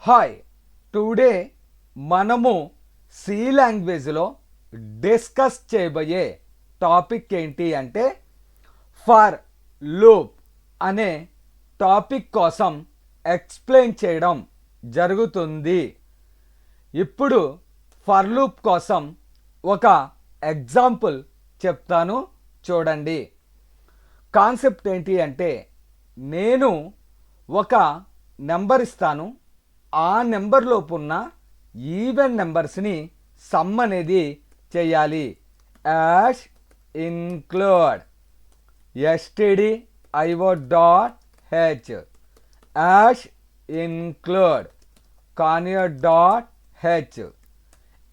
Hi, today మనము C లాంగ్వేజ్లో discuss చేయబోయే టాపిక్ ఏంటి అంటే ఫర్ లూప్ అనే టాపిక్ కోసం ఎక్స్ప్లెయిన్ చేయడం జరుగుతుంది. ఇప్పుడు ఫర్ లూప్ కోసం ఒక ఎగ్జాంపుల్ చెప్తాను చూడండి. కాన్సెప్ట్ ఏంటి అంటే నేను ఒక నెంబర్ ఇస్తాను, ఆ నెంబర్లోపు ఉన్న ఈవెన్ నెంబర్స్ని సమ్ అనేది చేయాలి. Hash include stdio.h hash include conio.h.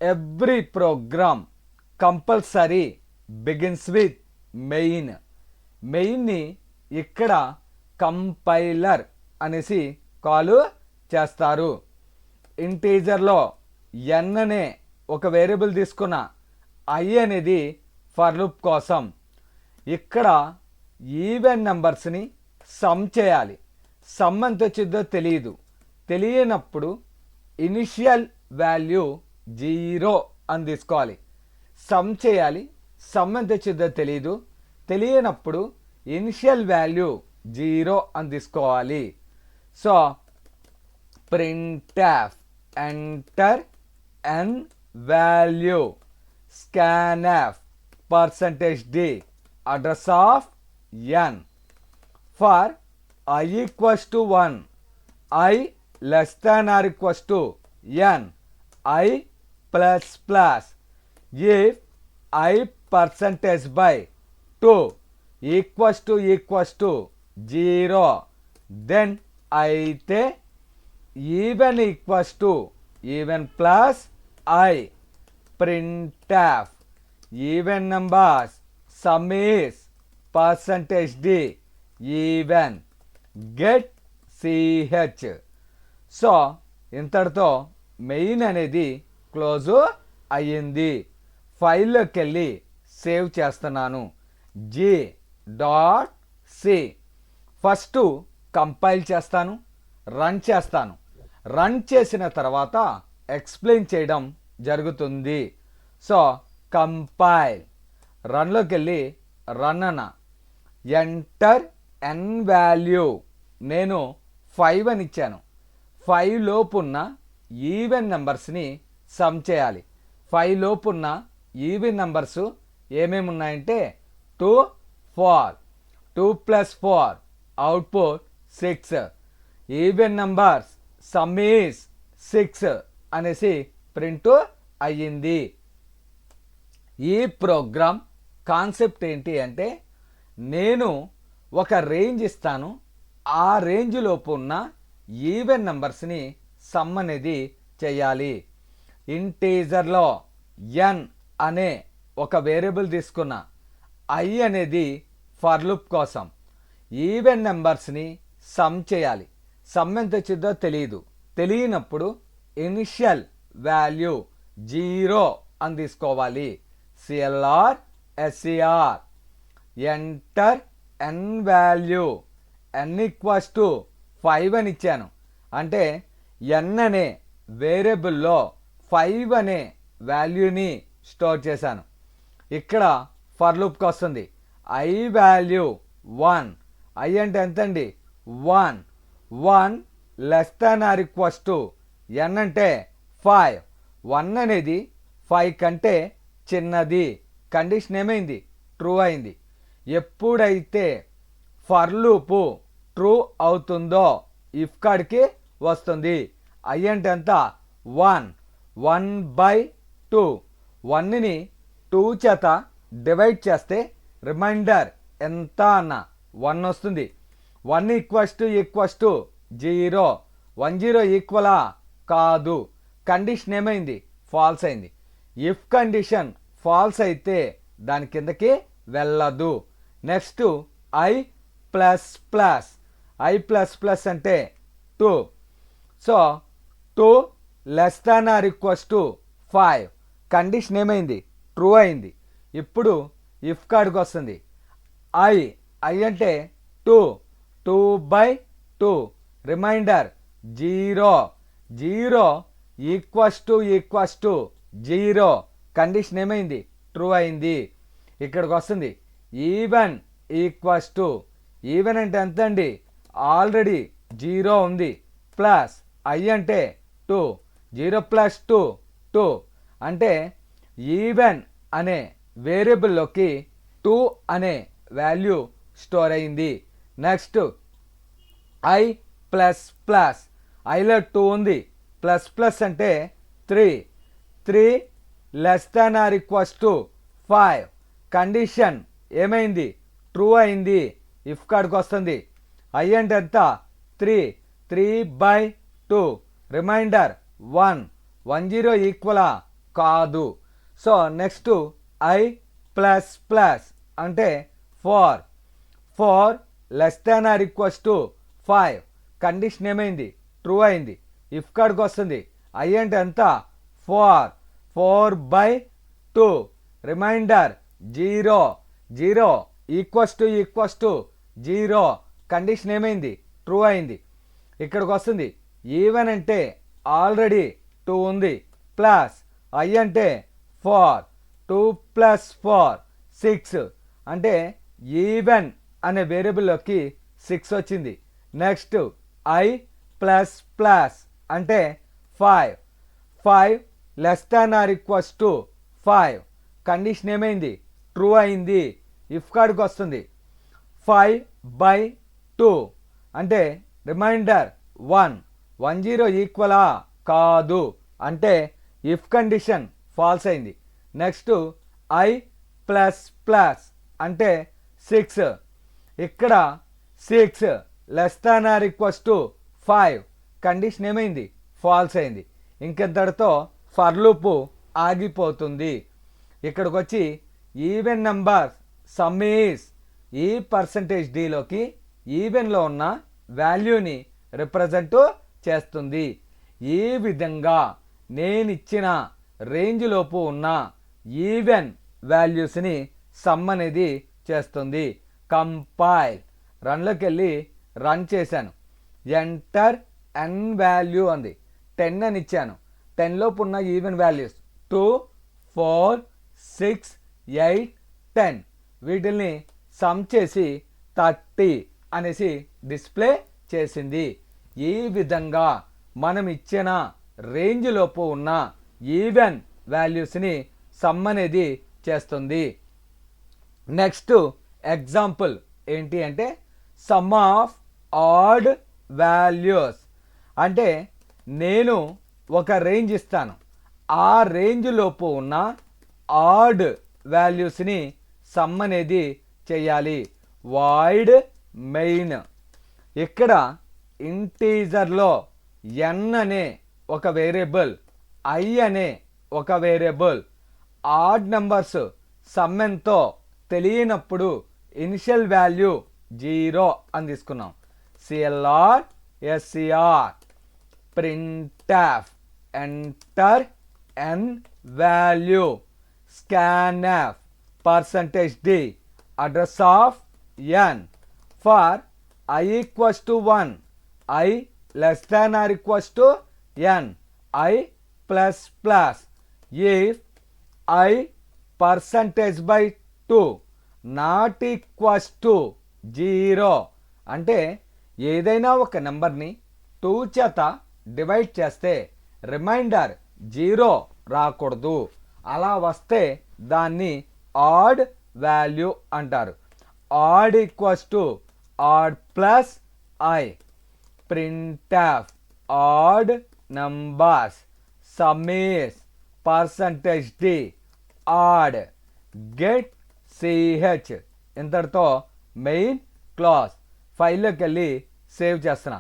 Every program compulsory begins with main. మెయిన్ని ఇక్కడ కంపైలర్ అనేసి కాల్ చేస్తారు. ఇంటీజర్లో n అనే ఒక వేరియబుల్ తీసుకున్న i అనేది ఫర్ లూప్ కోసం ఇక్కడ ఈవెన్ నెంబర్స్ని సమ్ చేయాలి. సమ్ ఎంత వచ్చిందో తెలియనప్పుడు ఇనిషియల్ వాల్యూ 0 అని తీసుకోవాలి. సమ్ చేయాలి, సమ్ ఎంత వచ్చిందో తెలియనప్పుడు ఇనిషియల్ వాల్యూ 0 అని తీసుకోవాలి. So printf enter n value scanf %d address of n for I equals to 1 I less than or equals to n I plus plus if I percentage by 2 equals to 0 then అయితే even equals to even plus I printf even numbers sum is %d even get ch. So ఇంతటితో main అనేది close అయ్యింది. ఫైల్లోకి వెళ్ళి save చేస్తున్నాను. g.c first compile చేస్తాను, run చేస్తాను. Run చేసిన తర్వాత ఎక్స్ప్లెయిన్ చేయడం జరుగుతుంది. సో కంపైల్, రన్లోకి వెళ్ళి రన్ అన్న ఎంటర్ n వాల్యూ నేను 5 అని ఇచ్చాను. 5 లోపు ఉన్న ఈవెన్ నెంబర్స్ని సమ్ చేయాలి. 5 లోపు ఉన్న ఈవెన్ నెంబర్స్ ఏమేమి ఉన్నాయంటే 2 4 2 + 4 output 6. Even numbers sum is 6 అనేసి ప్రింట్ అయ్యింది. ఈ ప్రోగ్రామ్ కాన్సెప్ట్ ఏంటి అంటే నేను ఒక రేంజ్ ఇస్తాను, ఆ రేంజ్లోపు ఉన్న ఈవెన్ నెంబర్స్ని సమ్ అనేది చేయాలి. ఇంటీజర్లో n అనే ఒక వేరియబుల్ తీసుకున్న i అనేది ఫర్ లూప్ కోసం ఈవెన్ నెంబర్స్ని సమ్ చేయాలి. సమ్ ఎంత వచ్చిందో తెలియనప్పుడు ఇనిషియల్ వాల్యూ 0 అని తీసుకోవాలి. clr ser enter n value n equals to 5 అని ఇచ్చాను. అంటే n అనే వేరియబుల్లో 5 అనే వాల్యూని స్టోర్ చేశాను. ఇక్కడ ఫర్ లూప్కి వస్తుంది i వాల్యూ 1. i అంటే ఎంతండి 1. 1 less than or equals to n అంటే 5. 1 అనేది 5 కంటే చిన్నది. కండిషన్ ఏమైంది? ట్రూ అయింది. ఎప్పుడైతే ఫర్ లూపు ట్రూ అవుతుందో ఇఫ్ కాడికి వస్తుంది. i అంటే ఎంత 1. 1/2. 1ని 2 చేత డివైడ్ చేస్తే రిమైండర్ ఎంత అన్న 1 వస్తుంది. 1 ఈక్వల్స్ టు 0. 10 ఈక్వలా కాదు. కండిషన్ ఏమైంది? ఫాల్స్ అయింది. ఇఫ్ కండిషన్ ఫాల్స్ అయితే దాని కిందకి వెళ్ళదు. Next i plus plus. i plus plus అంటే 2. So 2 less than or equals to 5. Condition ఏమైంది? ట్రూ అయింది. ఇప్పుడు ఇఫ్ కాడికి వస్తుంది i అంటే 2. 2/2 remainder 0. Zero equals to zero condition ఏమైంది ట్రూ అయింది. ఇక్కడికి వస్తుంది ఈవెన్ ఈక్వల్స్ టు ఈవెన్ అంటే ఎంత అండి ఆల్రెడీ జీరో ఉంది ప్లస్ ఐ అంటే 2 0 ప్లస్ 2 అంటే ఈవెన్ అనే వేరియబుల్లోకి 2 అనే వాల్యూ స్టోర్ అయింది. నెక్స్ట్ ఐ ప్లస్ ప్లస్ ఐలో 2 ఉంది ప్లస్ ప్లస్ అంటే 3 less than or equals to 5 condition ఏమైంది ట్రూ అయింది. ఇఫ్ కాడికి వస్తుంది ఐ అంటే ఎంత 3/2 రిమైండర్ 1 ఈక్వలా కాదు. So next i plus plus అంటే 4 less than or equals to 5 condition ఏమైంది ట్రూ అయింది. ఇఫ్ కాడికి వస్తుంది ఐ అంటే ఎంత 4/2 రిమైండర్ 0 ఈక్వల్స్ టు 0 కండిషన్ ఏమైంది ట్రూ అయింది. ఇక్కడికి వస్తుంది ఈవెన్ అంటే ఆల్రెడీ 2 ఉంది ప్లస్ ఐ అంటే 2 ప్లస్ 6 అంటే ఈవెన్ అనే వేరియబుల్లోకి 6 వచ్చింది. నెక్స్ట్ ఐ ప్లస్ ప్లస్ అంటే 5 less than or equals to 5 condition ఏమైంది ట్రూ అయింది. ఇఫ్ కాడికి వస్తుంది 5/2 అంటే రిమైండర్ 10 ఈక్వలా కాదు అంటే ఇఫ్ కండిషన్ ఫాల్స్ అయింది. నెక్స్ట్ ఐ ప్లస్ ప్లస్ అంటే 6 ఇక్కడ 6 less than or equals to 5 condition ఏమైంది ఫాల్స్ అయింది. ఇంకెంతటితో ఫర్ లూప్ ఆగిపోతుంది. ఇక్కడికి వచ్చి ఈవెన్ నెంబర్ సమ్ ఈజ్ ఈ పర్సంటేజ్ డీలోకి ఈవెన్లో ఉన్న వాల్యూని రిప్రజెంట్ చేస్తుంది. ఈ విధంగా నేను ఇచ్చిన రేంజ్లోపు ఉన్న ఈవెన్ వాల్యూస్ని సమ్ అనేది చేస్తుంది. కంపైల్ రన్లోకి వెళ్ళి రన్ చేశాను. ఎంటర్ ఎన్ వాల్యూ అంది 10 అని ఇచ్చాను. 10 లోపు ఉన్న ఈవెన్ వాల్యూస్ 2 4 6 8 10 వీటిల్ని సమ్ చేసి 30 అనేసి డిస్ప్లే చేసింది. ఈ విధంగా మనం ఇచ్చిన రేంజ్లోపు ఉన్న ఈవెన్ వాల్యూస్ని సమ్ అనేది చేస్తుంది. నెక్స్ట్ ఎగ్జాంపుల్ ఏంటి అంటే సమ్ ఆఫ్ ఆడ్ వాల్యూస్ అంటే నేను ఒక రేంజ్ ఇస్తాను. ఆ రేంజ్లోపు ఉన్న ఆడ్ వాల్యూస్ని సమ్ అనేది చేయాలి. వాయిడ్ మెయిన్ ఇక్కడ ఇంటీజర్లో n అనే ఒక వేరియబుల్ i అనే ఒక వేరియబుల్ ఆడ్ నెంబర్స్ సమ్ ఎంతో తెలియనప్పుడు ఇనిషియల్ వాల్యూ 0 అని తీసుకున్నాం. clr scr printf enter n value scanf %d address of n for I equals to 1 I less than or equals to n I plus plus if I percentage by 2 not equals to 0 అంటే ఏదైనా ఒక నెంబర్ని 2 చేత divide చేస్తే remainder 0 రాకూడదు. అలా వస్తే దాన్ని ఆడ్ వాల్యూ అంటారు. Odd equals to odd plus I printf odd numbers sum is %d odd get ch ఇంతటితో మెయిన్ క్లాస్ ఫైల్లోకి వెళ్ళి సేవ్ చేస్తున్నా.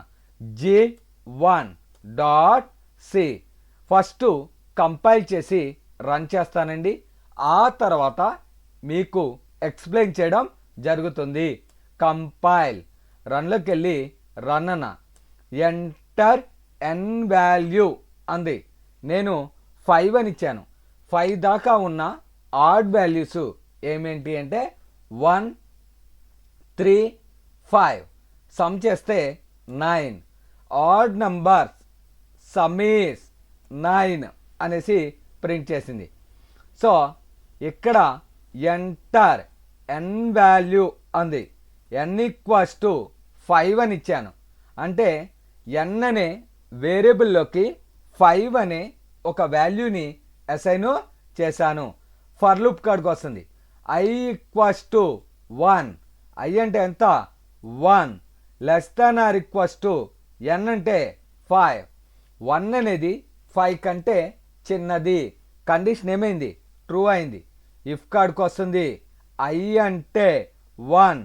g1.c ఫస్ట్ కంపైల్ చేసి రన్ చేస్తానండి. ఆ తర్వాత మీకు ఎక్స్ప్లెయిన్ చేయడం జరుగుతుంది. కంపైల్ రన్లోకి వెళ్ళి రన్ అన్న ఎంటర్ ఎన్ వాల్యూ అంది. నేను 5 అని ఇచ్చాను. 5 దాకా ఉన్న ఆడ్ వాల్యూస్ ఏమేంటి అంటే 1 3 5 సమ్ చేస్తే 9 ఆడ్ నంబర్స్ సమ్ ఈజ్ 9 అనేసి ప్రింట్ చేసింది. సో ఇక్కడ ఎంటర్ ఎన్ వాల్యూ అంది. n ఈక్వల్స్ టు 5 అని ఇచ్చాను. అంటే n అనే వేరియబుల్లోకి 5 అనే ఒక వాల్యూని అసైన్ చేశాను. ఫర్ లూప్ కాడికి వస్తుంది. i equals to 1. i అంటే ఎంత? 1 less than or equals to n అంటే 5. 1 అనేది 5 కంటే చిన్నది. కండిషన్ ఏమైంది? ట్రూ అయింది. ఇఫ్ కాడికి వస్తుంది. i అంటే 1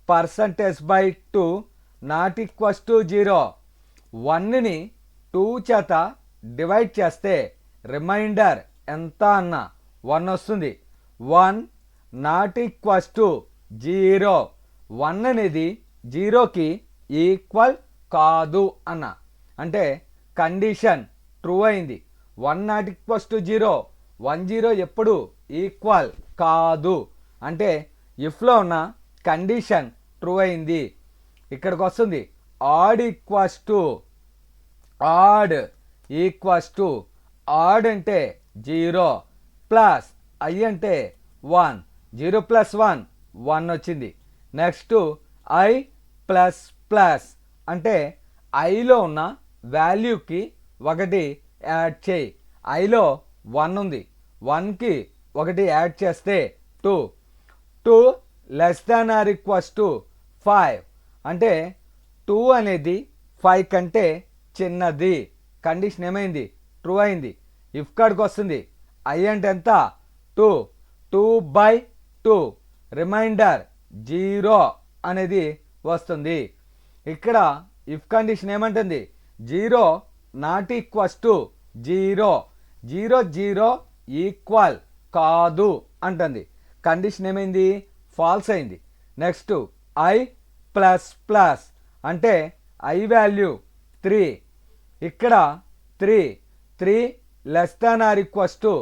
percentage by 2 not equals to 0. 1ని 2 చేత డివైడ్ చేస్తే రిమైండర్ ఎంత అన్న 1 వస్తుంది. 1 నాట్ ఈక్వల్స్ టు 0. 1 అనేది 0కి ఈక్వల్ కాదు అన్న. అంటే కండిషన్ ట్రూ అయింది. 1 నాట్ ఈక్వల్స్ టు 0. 1 0 ఎప్పుడు ఈక్వల్ కాదు. అంటే ఇఫ్లో ఉన్న కండిషన్ ట్రూ అయింది. ఇక్కడికి వస్తుంది. Odd equals to odd equals to odd అంటే 0 ప్లస్ i అంటే 1. 0 ప్లస్ 1 1 వచ్చింది. నెక్స్ట్ i ప్లస్ ప్లస్ అంటే iలో ఉన్న వాల్యూకి 1 యాడ్ చేయి. iలో 1 ఉంది. 1కి 1 యాడ్ చేస్తే 2. 2 less than or equals to 5. అంటే 2 అనేది 5 కంటే చిన్నది. కండిషన్ ఏమైంది? ట్రూ అయింది. ఇఫ్ కాడికి వస్తుంది. i అంటే ఎంత? 2. 2/2 రిమైండర్ 0 అనేది వస్తుంది. ఇక్కడ ఇఫ్ కండిషన్ ఏమంటుంది? 0 నాట్ ఈక్వల్స్ టు 0. 0 0 ఈక్వల్ కాదు అంటుంది. కండిషన్ ఏమైంది? ఫాల్స్ అయింది. నెక్స్ట్ i ప్లస్ ప్లస్ అంటే i వాల్యూ 3. ఇక్కడ 3 less than or equals to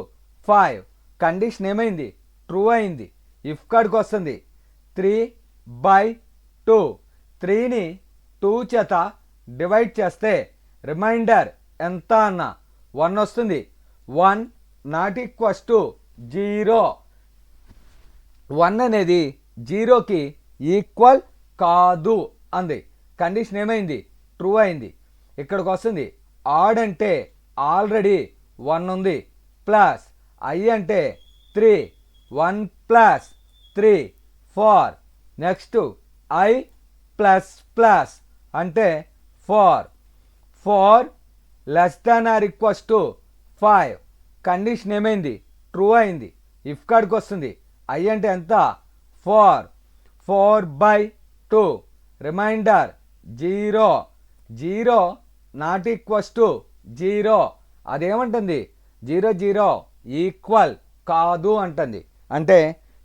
5. Condition ఏమైంది? ట్రూ అయింది. ఇఫ్ కాడికి వస్తుంది. 3/2 3ని 2 చేత డివైడ్ చేస్తే రిమైండర్ ఎంత అన్న 1 వస్తుంది. 1 నాట్ ఈక్వల్స్ టు 0. 1 అనేది 0కి ఈక్వల్ కాదు అంది. కండిషన్ ఏమైంది? ట్రూ అయింది. ఇక్కడికి వస్తుంది. ఆడ్ అంటే ఆల్రెడీ 1 ఉంది. ప్లస్ i అంటే 3. 1 plus 3 4. Next i plus plus అంటే 4. 4 less than or equals to 5. Condition ఏమైంది? ట్రూ అయింది. ఇఫ్ కాడికి వస్తుంది. i అంటే ఎంత? 4. 4/2 రిమైండర్ 0. 0 not equals to 0. అదేమంటుంది? 0 0 ఈక్వల్ కాదు అంటుంది. అంటే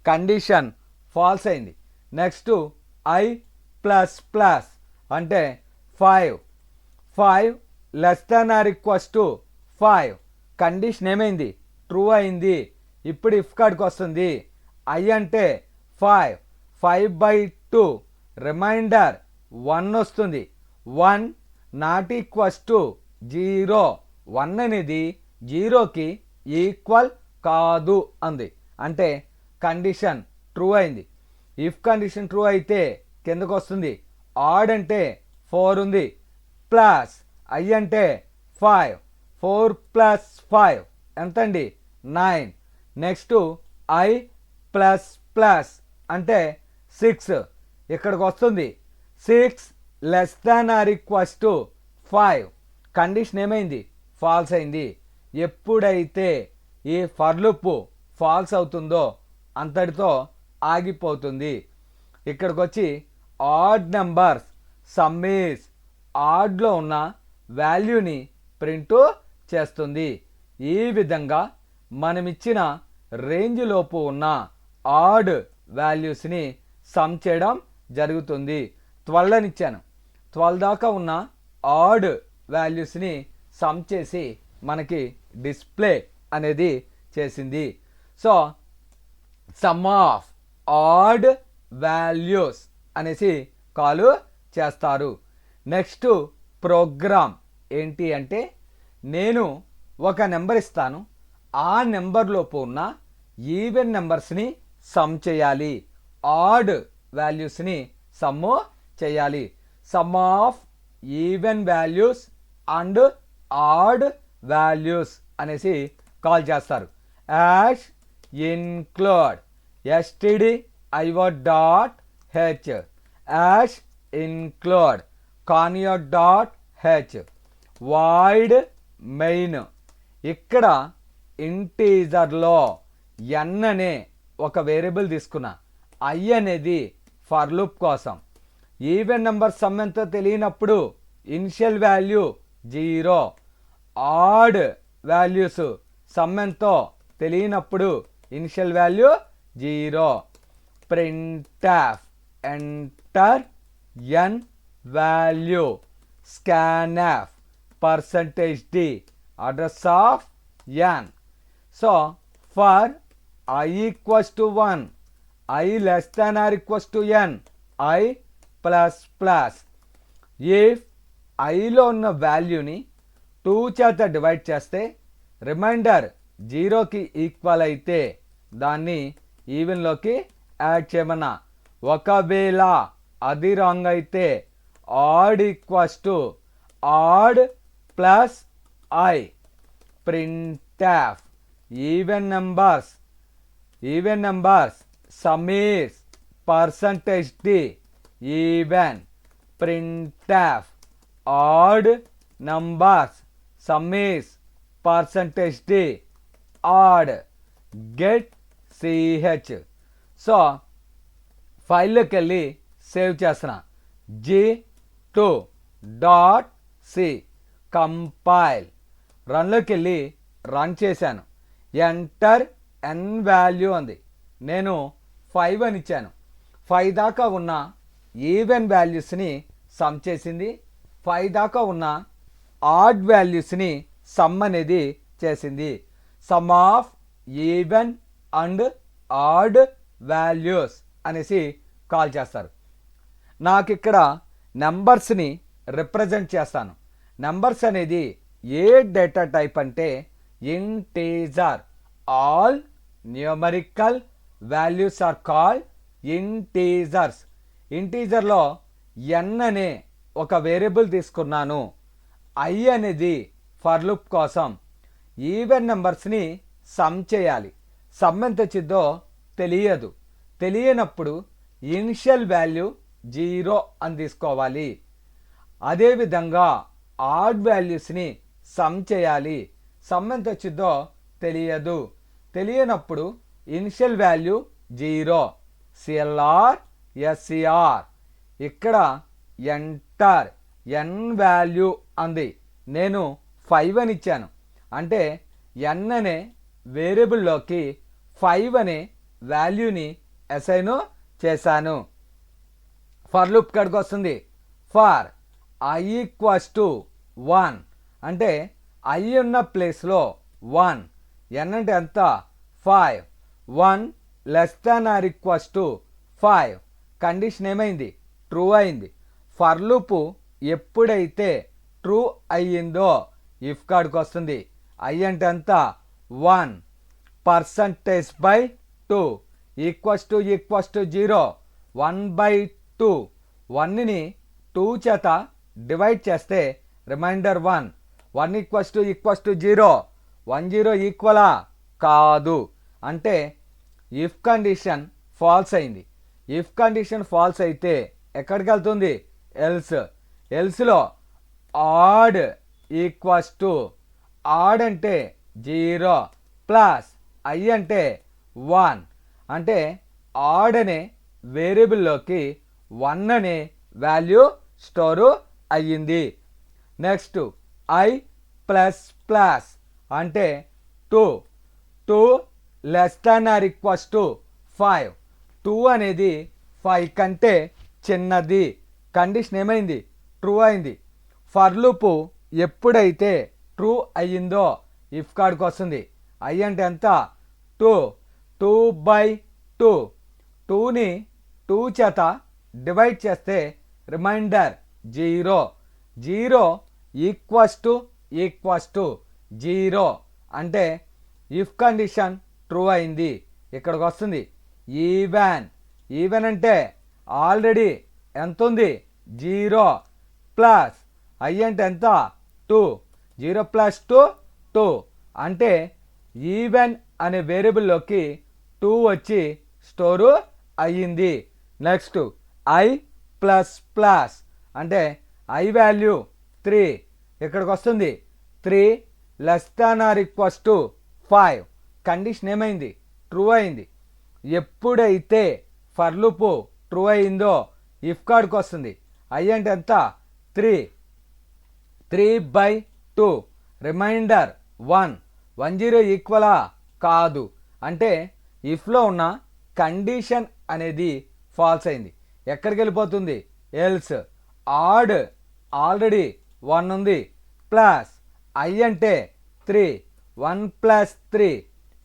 కండిషన్ ఫాల్స్ అయింది. నెక్స్ట్ i ప్లస్ ప్లస్ అంటే 5. 5 less than or equals to 5. Condition ఏమైంది? ట్రూ అయింది. ఇప్పుడు ఇఫ్ కాడికి వస్తుంది. i అంటే 5. 5/2 రిమైండర్ 1 వస్తుంది. 1 నాట్ ఈక్వల్స్ టు 0. 1 అనేది 0కి ఈక్వల్ కాదు అంది. అంటే కండిషన్ ట్రూ అయింది. ఇఫ్ కండిషన్ ట్రూ అయితే కిందకు వస్తుంది. ఆడ్ అంటే 4 ఉంది. ప్లస్ i అంటే 5. 4 ప్లస్ 5 ఎంతండి? 9. నెక్స్ట్ i ప్లస్ ప్లస్ అంటే 6. ఇక్కడికి వస్తుంది. 6 less than or equals to 5. Condition ఏమైంది? ఫాల్స్ అయింది. ఎప్పుడైతే ఈ ఫర్ లూప్ ఫాల్స్ అవుతుందో అంతటితో ఆగిపోతుంది. ఇక్కడికి వచ్చి ఆడ్ నెంబర్స్ సమ్ ఈజ్ ఆడ్లో ఉన్న వాల్యూని ప్రింట్ చేస్తుంది. ఈ విధంగా మనమిచ్చిన రేంజ్ లోపు ఉన్న ఆడ్ వాల్యూస్ని సమ్ చేయడం జరుగుతుంది. 12 అని ఇచ్చాను. 12 దాకా ఉన్న ఆడ్ వాల్యూస్ని సమ్ చేసి మనకి డిస్ప్లే అనేది చేసింది. So some of odd values అనేసి కాల్ చేస్తారు. నెక్స్ట్ ప్రోగ్రామ్ ఏంటి అంటే నేను ఒక నెంబర్ ఇస్తాను, ఆ నెంబర్లోపు ఉన్న ఈవెన్ నెంబర్స్ని సమ్ చేయాలి, ఆడ్ వాల్యూస్ని సమ్ చేయాలి. Some of even values and odd values అనేసి కాల్ చేస్తారు. Hash include stdio.h, hash include conio.h, void main. ఇక్కడ ఇంటీజర్లో n అనే ఒక వేరియబుల్ తీసుకున్నా, i అనేది ఫర్ లూప్ కోసం. ఈవెన్ నెంబర్ సమ్ ఎంతో తెలియనప్పుడు initial value 0, odd values sum ఎంతో తెలియనప్పుడు initial value 0. printf enter n value, scanf %d address of n. So for I equals to 1, I less than or equals to n, I plus plus. if iలో ఉన్న వాల్యూని 2 చేత divide చేస్తే reminder 0కి equal అయితే దాన్ని ఈవెన్లోకి add చేయమన్నా. ఒకవేళ అది రాంగ్ అయితే odd equals to odd plus I. printf even numbers sum is %d even. printf odd numbers sum is %d odd. Get ch. So ఫైల్లోకి వెళ్ళి సేవ్ చేస్తున్నా. g2.c compile. రన్లోకి వెళ్ళి రన్ చేశాను. ఎంటర్ n వాల్యూ అంది. నేను 5 అని ఇచ్చాను. 5 దాకా ఉన్న ఈవెన్ వాల్యూస్ని సమ్ చేసింది, 5 దాకా ఉన్న ఆడ్ వాల్యూస్ని సమ్ అనేది చేసింది. Sum of even and odd values అనేసి కాల్ చేస్తారు. నాకు ఇక్కడ నెంబర్స్ని రిప్రజెంట్ చేస్తాను. నెంబర్స్ అనేది ఏ డేటా టైప్ అంటే integer. All numerical values are called integers. ఇంటీజర్లో n అనే ఒక వేరియబుల్ తీసుకున్నాను, i అనేది ఫర్ లూప్ కోసం. ఈవెన్ నెంబర్స్ని సమ్ చేయాలి. సమ్ ఎంత వచ్చిందో తెలియదు. తెలియనప్పుడు ఇనిషియల్ వాల్యూ 0 అని తీసుకోవాలి. అదేవిధంగా ఆడ్ వాల్యూస్ని సమ్ చేయాలి. సమ్ ఎంత వచ్చిందో తెలియదు. తెలియనప్పుడు ఇనిషియల్ వాల్యూ 0, CLR SCR. ఇక్కడ ఎంటర్ n వాల్యూ అంది. నేను 5 అని ఇచ్చాను. అంటే n అనే వేరియబుల్లోకి 5 అనే వాల్యూని అసైన్ చేశాను. ఫర్ లూప్ కాడికి వస్తుంది. ఫర్ i ఈక్వల్స్ టు 1 అంటే i ఉన్న ప్లేస్లో 1. n అంటే ఎంత? 5. 1 less than or equals to 5. Condition ఏమైంది? ట్రూ అయింది. ఫర్ లూపు ఎప్పుడైతే ట్రూ అయ్యిందో ఇఫ్ కాడికి వస్తుంది. i అంటే ఎంత? 1. %/2 ఈక్వల్స్ టు 0. 1/2. 1ని 2 చేత డివైడ్ చేస్తే రిమైండర్ 1. 1 equals to 0. 10 ఈక్వలా? కాదు. అంటే ఇఫ్ కండిషన్ ఫాల్స్ అయింది. ఇఫ్ కండిషన్ ఫాల్స్ అయితే ఎక్కడికి వెళ్తుంది? ఎల్స్. ఎల్స్లో ఆడ్ ఈక్వల్స్ టు, ఆడ్ అంటే 0 ప్లస్ i అంటే 1. అంటే ఆడ్ అనే వేరియబుల్లోకి 1 అనే వాల్యూ స్టోరు అయ్యింది. నెక్స్ట్ i ప్లస్ ప్లస్ అంటే 2. 2 less than or equals to 5. 2 అనేది 5 కంటే చిన్నది. కండిషన్ ఏమైంది? ట్రూ అయింది. ఫర్ లూపు ఎప్పుడైతే ట్రూ అయ్యిందో ఇఫ్ కాడికి వస్తుంది. i అంటే ఎంత? 2. 2/2. 2ని 2 చేత డివైడ్ చేస్తే remainder 0. 0 equals to equals to 0 అంటే ఇఫ్ కండిషన్ ట్రూ అయింది. ఇక్కడికి వస్తుంది ఈవెన్ అంటే ఆల్రెడీ ఎంత ఉంది 0 ప్లస్ ఐ అంటే ఎంత 2 0 ప్లస్ 2 అంటే ఈవెన్ అనే వేరియబుల్లోకి 2 వచ్చి స్టోరు అయ్యింది. నెక్స్ట్ ఐ ప్లస్ ప్లస్ అంటే ఐ వాల్యూ 3 ఇక్కడికి వస్తుంది 3 less than or equals to 5 condition ఏమైంది ట్రూ అయింది. ఎప్పుడైతే ఫర్ లూప్ ట్రూ అయిందో ఇఫ్ కాడికి వస్తుంది ఐ అంటే ఎంత 3/2 రిమైండర్ 1 ఈక్వలా కాదు అంటే ఇఫ్లో ఉన్న కండిషన్ అనేది ఫాల్స్ అయింది. ఎక్కడికి వెళ్ళిపోతుంది ఎల్స్ ఆడ్ ఆల్రెడీ 1 ఉంది ప్లస్ ఐ అంటే 3 1 ప్లస్ 3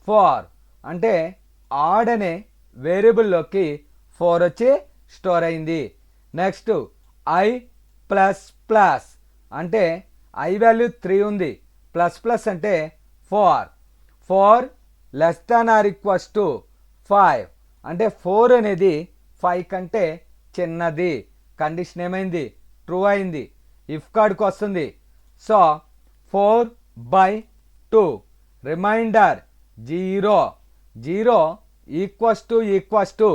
4 అంటే ఆడ్ అనే వేరియబుల్లోకి 4 వచ్చి స్టోర్ అయింది. నెక్స్ట్ ఐ ప్లస్ ప్లస్ అంటే ఐ వాల్యూ 3 ఉంది ప్లస్ ప్లస్ అంటే 4 less than or equals to 5 అంటే 4 అనేది 5 కంటే చిన్నది. కండిషన్ ఏమైంది ట్రూ అయింది. ఇఫ్ కాడికి వస్తుంది so 4/2 remainder 0 equals to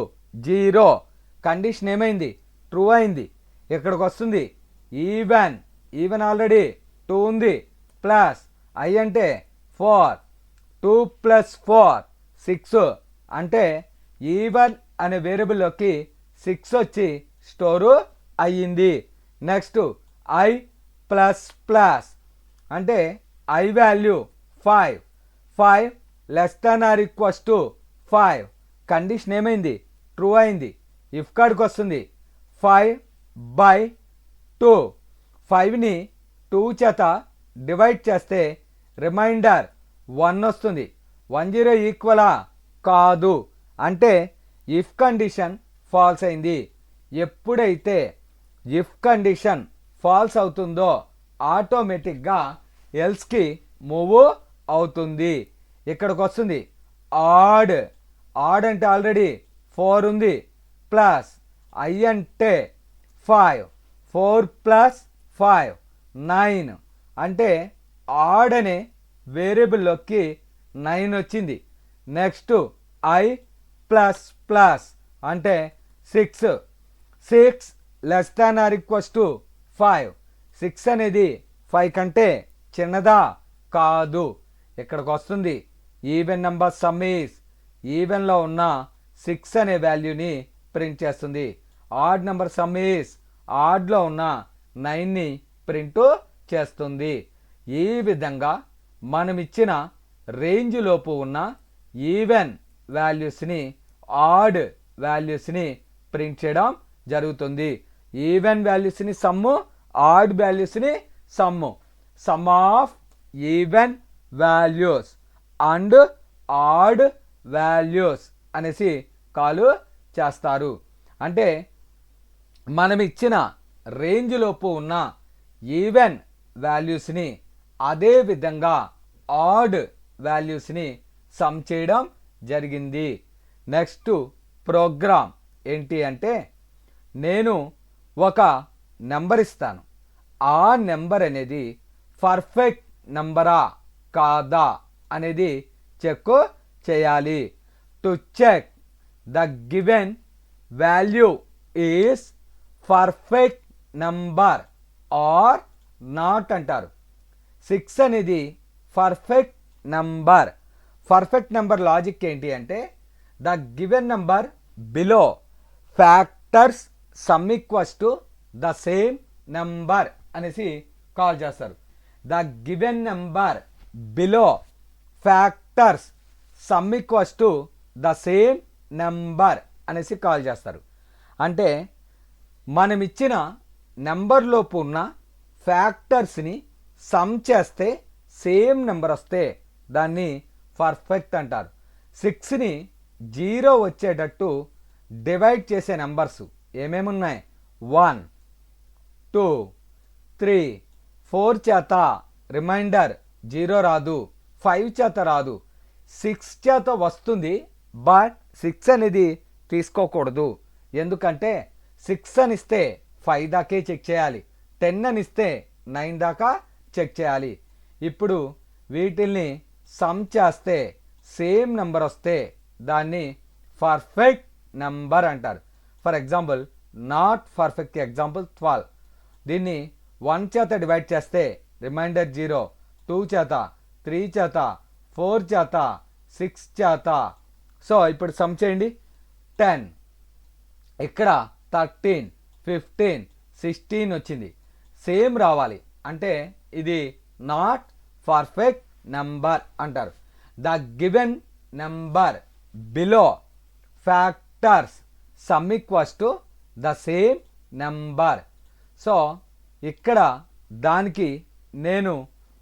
0 condition ఏమైంది ట్రూ అయింది. ఇక్కడికి వస్తుంది ఈవెన్ ఆల్రెడీ 2 ఉంది ప్లస్ ఐ అంటే 4 2 ప్లస్ 4 6 అంటే ఈవెన్ అనే వేరియబుల్లోకి 6 వచ్చి స్టోరు అయ్యింది. నెక్స్ట్ ఐ ప్లస్ ప్లస్ అంటే i value 5 less than or equals to 5 condition ఏమైంది ట్రూ అయింది. ఇఫ్ కాడికి వస్తుంది 5/2 5ని 2 చేత డివైడ్ చేస్తే రిమైండర్ 1 వస్తుంది 10 ఈక్వలా కాదు అంటే ఇఫ్ కండిషన్ ఫాల్స్ అయింది. ఎప్పుడైతే ఇఫ్ కండిషన్ ఫాల్స్ అవుతుందో ఆటోమేటిక్గా ఎల్స్కి మూవ్ అవుతుంది. ఇక్కడికి వస్తుంది ఆడ్ అంటే ఆల్రెడీ 4 ఉంది ప్లస్ ఐ అంటే 4 ప్లస్ 5 9 అంటే ఆడ్ అనే వేరియబుల్లోకి 9 వచ్చింది. నెక్స్ట్ ఐ ప్లస్ ప్లస్ అంటే 6 less than or equals to 5 6 అనేది 5 కంటే చిన్నదా కాదు. ఇక్కడికి వస్తుంది ఈవెన్ నెంబర్ సమ్ ఈజ్ ఈవెన్లో ఉన్న 6 అనే వాల్యూని ప్రింట్ చేస్తుంది. ఆడ్ నెంబర్ సమ్ ఈజ్ ఆడ్లో ఉన్న 9ని ప్రింట్ చేస్తుంది. ఈ విధంగా మనం ఇచ్చిన రేంజ్ లోపు ఉన్న ఈవెన్ వాల్యూస్ని ఆడ్ వాల్యూస్ని ప్రింట్ చేయడం జరుగుతుంది. ఈవెన్ వాల్యూస్ని సమ్ము ఆడ్ వాల్యూస్ని sum of even values and odd values అనేసి కాల్ చేస్తారు. అంటే మనం ఇచ్చిన రేంజ్ లోపు ఉన్న ఈవెన్ వాల్యూస్ని అదే విధంగా ఆడ్ వాల్యూస్ని సమ్ చేయడం జరిగింది. నెక్స్ట్ ప్రోగ్రామ్ ఏంటి అంటే నేను ఒక నెంబర్ ఇస్తాను. ఆ నెంబర్ అనేది పర్ఫెక్ట్ నెంబరా కాదా అనేది చెక్ చేయాలి. To check the given value is perfect number or not అంటారు. 6 అనేది perfect number. Perfect number logic ఏంటి అంటే the given number below factors sum equals to the same number అనేసి కాల్ చేస్తారు. The given number below factors sum equals to the same number అనేసి call చేస్తారు. అంటే మనం ఇచ్చిన నెంబర్లోపు ఉన్న ఫ్యాక్టర్స్ని సమ్ చేస్తే సేమ్ నెంబర్ వస్తే దాన్ని పర్ఫెక్ట్ అంటారు. 6ని 0 వచ్చేటట్టు డివైడ్ చేసే నెంబర్స్ ఏమేమి ఉన్నాయి 1 2 3 4 చేత రిమైండర్ 0 రాదు, 5 చేత రాదు, 6 చేత వస్తుంది. బట్ 6 అనేది తీసుకోకూడదు. ఎందుకంటే 6 అని ఇస్తే 5 దాకే చెక్ చేయాలి, 10 అని ఇస్తే 9 దాకా చెక్ చేయాలి. ఇప్పుడు వీటిల్ని సమ్ చేస్తే సేమ్ నెంబర్ వస్తే దాన్ని పర్ఫెక్ట్ నెంబర్ అంటారు. For example, not perfect example 12. దీన్ని 1 చేత డివైడ్ చేస్తే రిమైండర్ 0, 2 చేత, 3 చేత, 4 చేత, 6 చేత. సో ఇప్పుడు సమ్ చేయండి. 10, ఇక్కడ 13, 15, 16 వచ్చింది. సేమ్ రావాలి అంటే ఇది నాట్ పర్ఫెక్ట్ నెంబర్ అంటారు. The given number below factors sum equals to the same number. So ఇక్కడ దానికి నేను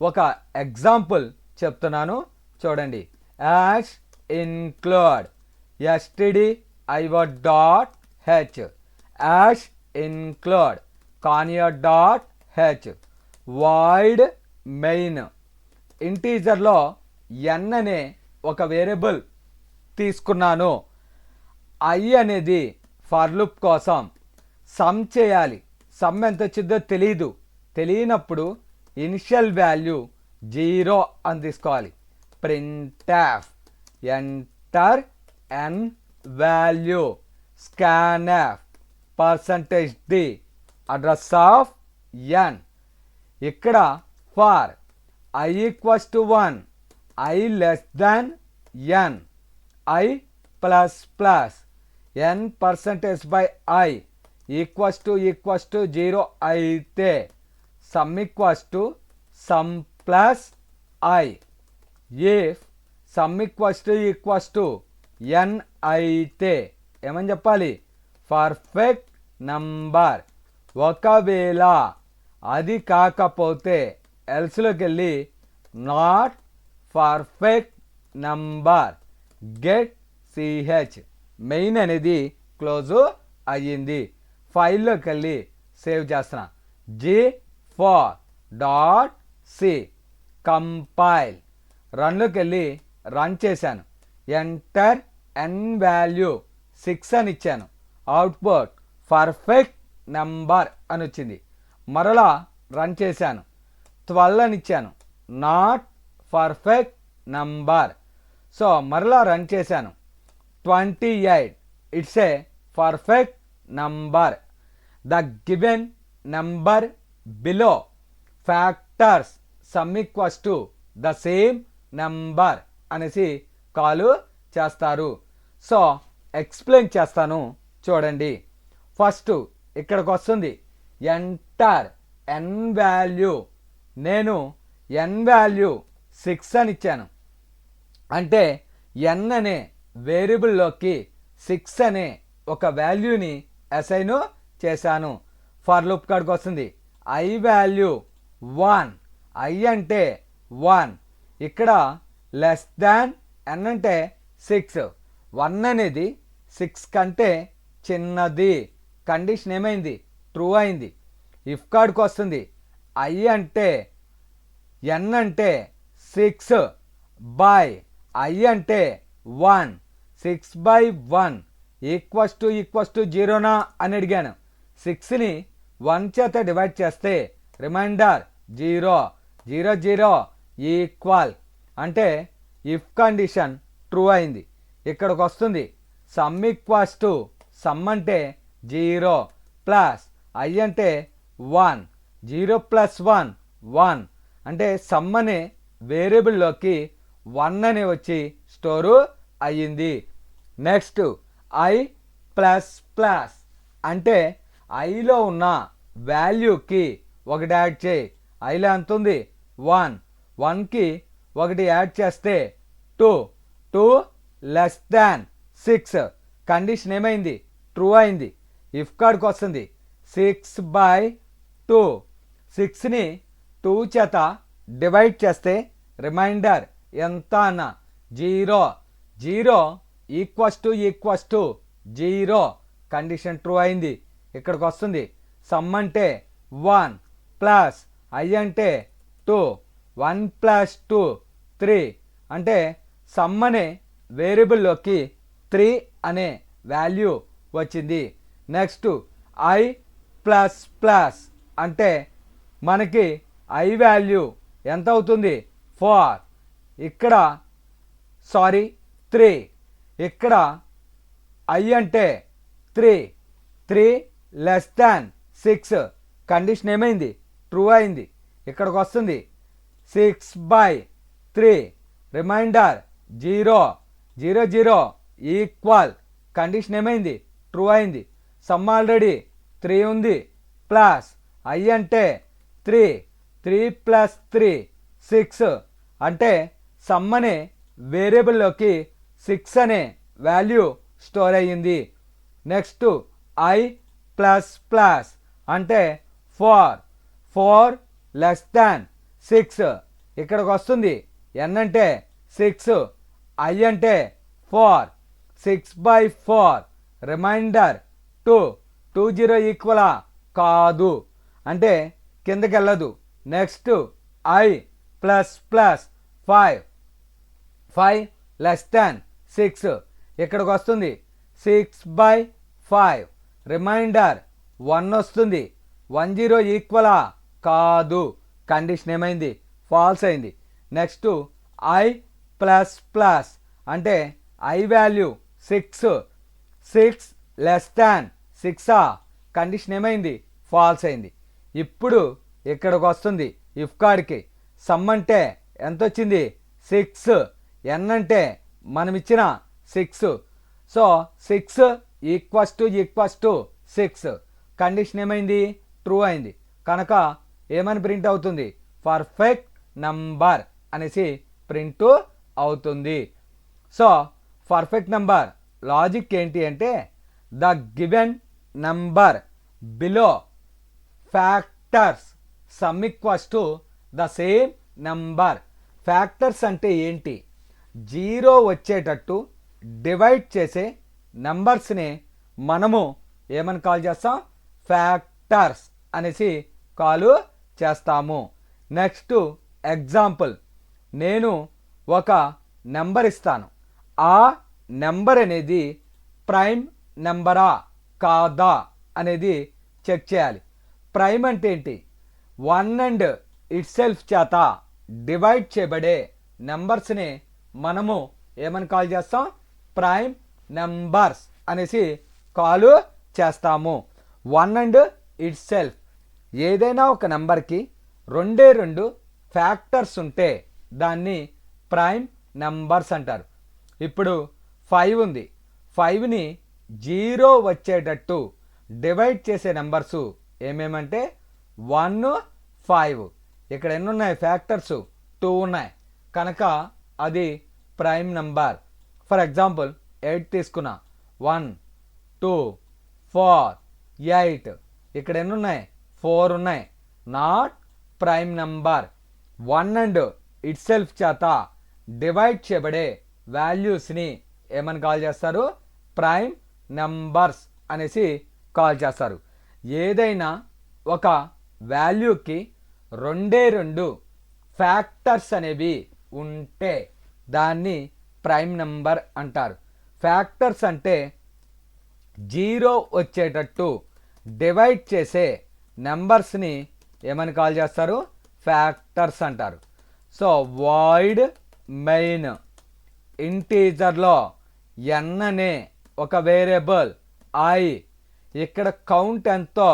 ఒక ఎగ్జాంపుల్ చెప్తున్నాను చూడండి. Hash include STD IO dot H, hash include conio dot H, void main. ఇంటీజర్లో ఎన్ అనే ఒక వేరియబుల్ తీసుకున్నాను. ఐ అనేది ఫర్ లూప్ కోసం సమ్ చేయాలి. సమ్ ఎంత వచ్చిందో తెలియనప్పుడు ఇనిషియల్ వాల్యూ 0 అని తీసుకోవాలి. Printf enter N value, scanf %d address of ఎన్. ఇక్కడ for i equals to 1, i less than n, i plus plus n %i equals to 0 అయితే some equals to sum plus i. If some equals to n అయితే ఏమని చెప్పాలి? Perfect number. ఒకవేళ అది కాకపోతే ఎల్స్లోకి వెళ్ళి not perfect number get CH. Main అనేది close అయ్యింది. ఫైల్లోకి వెళ్ళి సేవ్ చేస్తున్నా. g4.c compile. రన్లోకి వెళ్ళి రన్ చేశాను. ఎంటర్ ఎన్ వాల్యూ 6 అని ఇచ్చాను. అవుట్పుట్ పర్ఫెక్ట్ నెంబర్ అని వచ్చింది. మరలా రన్ చేశాను. 12 అని ఇచ్చాను. Not perfect number. సో మరలా రన్ చేశాను. 28, it's a perfect number. The given number below factors sum equals to the same number అనేసి కాల్ చేస్తారు. సో ఎక్స్ప్లెయిన్ చేస్తాను చూడండి. ఫస్ట్ ఇక్కడికి వస్తుంది ఎంటర్ ఎన్ వాల్యూ. నేను ఎన్ వాల్యూ 6 అని ఇచ్చాను. అంటే ఎన్ అనే వేరియబుల్లోకి 6 అనే ఒక వాల్యూని అసైన్ చేశాను. ఫర్ లూప్ కాడికి వస్తుంది ఐ వాల్యూ 1, ఐ అంటే 1. ఇక్కడ లెస్ దాన్ ఎన్ అంటే 6. 1 అనేది 6 కంటే చిన్నది. కండిషన్ ఏమైంది? ట్రూ అయింది. ఇఫ్ కాడికి వస్తుంది ఐ అంటే ఎన్ అంటే 6 బై ఐ అంటే 1, 6/1 ఈక్వల్స్ టు 0నా అని అడిగాను. 6ని 1 చేత డివైడ్ చేస్తే రిమైండర్ 0, 0 0 ఈక్వల్ అంటే ఇఫ్ కండిషన్ ట్రూ అయింది. ఇక్కడికి వస్తుంది సమ్ ఈక్వల్స్ టు సమ్ అంటే 0 ప్లస్ ఐ అంటే 1, 0 ప్లస్ 1 1 అంటే సమ్ అనే వేరియబుల్లోకి 1 అని వచ్చి స్టోరు అయ్యింది. నెక్స్ట్ ఐ ప్లస్ ప్లస్ అంటే ఐలో ఉన్న వాల్యూకి ఒకటి యాడ్ చేయి. ఐలో ఎంత ఉంది? 1. 1కి ఒకటి యాడ్ చేస్తే 2. 2 లెస్ దాన్ 6. కండిషన్ ఏమైంది? ట్రూ అయింది. ఇఫ్ కాడికి వస్తుంది 6/2. 6ని 2 చేత డివైడ్ చేస్తే రిమైండర్ ఎంత అన్న 0. 0 ఈక్వల్స్ టు 0. కండిషన్ ట్రూ అయింది. ఇక్కడికి వస్తుంది సమ్ అంటే 1 ప్లస్ ఐ అంటే 2. 1 + 2 3 అంటే సమ్ అనే వేరియబుల్లోకి 3 అనే వాల్యూ వచ్చింది. నెక్స్ట్ ఐ ప్లస్ ప్లస్ అంటే మనకి ఐ వాల్యూ ఎంత అవుతుంది 4. ఇక్కడ 3 ఇక్కడ ఐ అంటే 3 లెస్ దాన్ 6 కండిషన్ ఏమైంది ట్రూ అయింది. ఇక్కడికి వస్తుంది 6/3 రిమైండర్ 0 ఈక్వల్ కండిషన్ ఏమైంది ట్రూ అయింది. సమ్ ఆల్రెడీ 3 ఉంది ప్లస్ ఐ అంటే 3 + 3 6 అంటే సమ్ అనే వేరియబుల్లోకి 6 అనే వాల్యూ స్టోర్ అయ్యింది. నెక్స్ట్ ఐ ప్లస్ ప్లస్ అంటే 4 లెస్ దాన్ 6 ఇక్కడికి వస్తుంది ఎన్ అంటే 6 ఐ అంటే 4 6/4 రిమైండర్ 2 ఈక్వలా కాదు అంటే కిందకి వెళ్ళదు. Next i plus plus 5 less దాన్ 6 ఇక్కడికి వస్తుంది 6/5 రిమైండర్ 1 వస్తుంది. 10 ఈక్వలా కాదు కండిషన్ ఏమైంది ఫాల్స్ అయింది. నెక్స్ట్ ఐ ప్లస్ ప్లస్ అంటే i value 6 less than 6 condition ఏమైంది ఫాల్స్ అయింది. ఇప్పుడు ఇక్కడికి వస్తుంది ఇఫ్ కాడికి సమ్ అంటే ఎంత వచ్చింది 6 ఎన్ అంటే మనం ఇచ్చిన 6 సో 6 ఈక్వల్స్ టు 6 కండిషన్ ఏమైంది ట్రూ అయింది. కనుక ఏమని ప్రింట్ అవుతుంది పర్ఫెక్ట్ నంబర్ అనేసి ప్రింట్ అవుతుంది. సో పర్ఫెక్ట్ నంబర్ లాజిక్ ఏంటి అంటే the given number below factors sum equals to the same number. Factors అంటే ఏంటి 0 వచ్చేటట్టు డివైడ్ చేసే నంబర్స్ని మనము ఏమని కాల్ చేస్తాం ఫ్యాక్టర్స్ అనేసి కాల్ చేస్తాము. నెక్స్ట్ ఎగ్జాంపుల్ నేను ఒక నెంబర్ ఇస్తాను. ఆ నెంబర్ అనేది ప్రైమ్ నెంబరా కాదా అనేది చెక్ చేయాలి. ప్రైమ్ అంటే ఏంటి 1 అండ్ ఇట్ సెల్ఫ్ చేత డివైడ్ చేయబడే నెంబర్స్ని మనము ఏమని కాల్ చేస్తాం ప్రైమ్ నెంబర్స్ అనేసి కాల్ చేస్తాము. 1 అండ్ ఇట్ సెల్ఫ్ ఏదైనా ఒక నెంబర్కి 2 ఫ్యాక్టర్స్ ఉంటే దాన్ని ప్రైమ్ నెంబర్స్ అంటారు. ఇప్పుడు 5 ఉంది. 5ని 0 వచ్చేటట్టు డివైడ్ చేసే నెంబర్స్ ఏమేమంటే 1 5 ఇక్కడ ఎన్ని ఉన్నాయి ఫ్యాక్టర్స్ 2 ఉన్నాయి కనుక అది ప్రైమ్ నెంబర్. ఫర్ ఎగ్జాంపుల్ 8 తీసుకున్నా 1 2 4 8 ఇక్కడ ఎన్ని ఉన్నాయి 4 ఉన్నాయి not prime number. 1 and it self చేత డివైడ్ చేయబడే వాల్యూస్ని ఏమని కాల్ చేస్తారు ప్రైమ్ నెంబర్స్ అనేసి కాల్ చేస్తారు. ఏదైనా ఒక వాల్యూకి 2 ఫ్యాక్టర్స్ అనేవి ఉంటే దాన్ని ప్రైమ్ నెంబర్ అంటారు. ఫ్యాక్టర్స్ అంటే 0 వచ్చేటట్టు డివైడ్ చేసే నెంబర్స్ని ఏమని కాల్ చేస్తారు ఫ్యాక్టర్స్ అంటారు. సో వాయిడ్ మెయిన్ ఇంటీజర్లో n అనే ఒక వేరియబుల్ ఐ ఇక్కడ కౌంట్ ఎంతో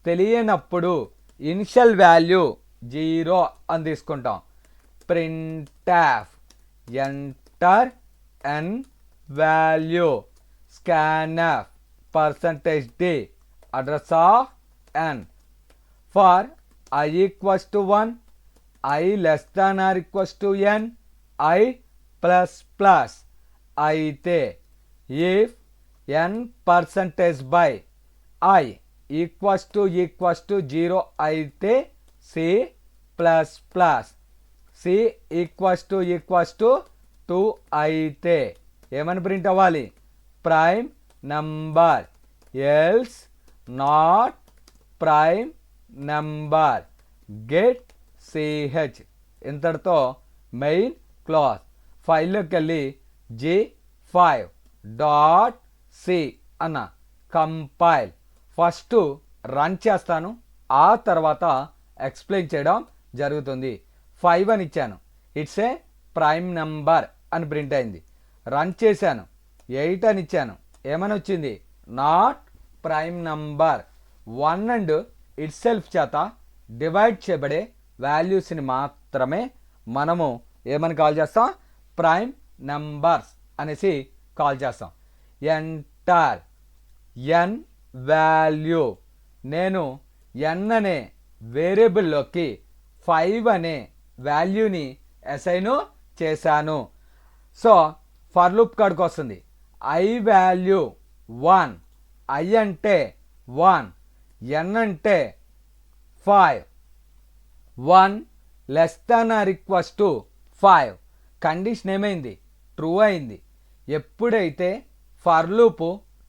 తెలియనప్పుడు ఇనిషియల్ వాల్యూ 0 అని తీసుకుంటాం. Printf enter n value scanf %d address of n for i equals to 1 i less than or equals to n i plus plus అయితే if n% by i equals to 0 అయితే c plus plus c equals to 2 అయితే ఏమని print అవ్వాలి prime number else not prime number get ch ఇంతటితో main class. ఫైల్లోకి వెళ్ళి G5.c అన్న compile. First run చేస్తాను, ఆ తర్వాత ఎక్స్ప్లెయిన్ చేయడం జరుగుతుంది. 5 అని ఇచ్చాను, ఇట్స్ ఏ ప్రైమ్ నెంబర్ అని ప్రింట్ అయింది. రన్ చేశాను, 8 అని ఇచ్చాను, ఏమని వచ్చింది? Not prime number. 1 and it self చేత డివైడ్ చేయబడే వాల్యూస్ని మాత్రమే మనము ఏమని కాల్ చేస్తాం? ప్రైమ్ నంబర్స్ అనేసి కాల్ చేస్తాం. Enter N value. నేను ఎన్ అనే వేరియబుల్లోకి 5 అనే వాల్యూని అసైన్ చేశాను. సో ఫర్ లూప్ కాడికి వస్తుంది. ఐ వాల్యూ 1, ఐ అంటే 1, ఎన్ అంటే 5, 1 less than or equals to 5. Condition ఏమైంది? ట్రూ అయింది. ఎప్పుడైతే ఫర్ లూప్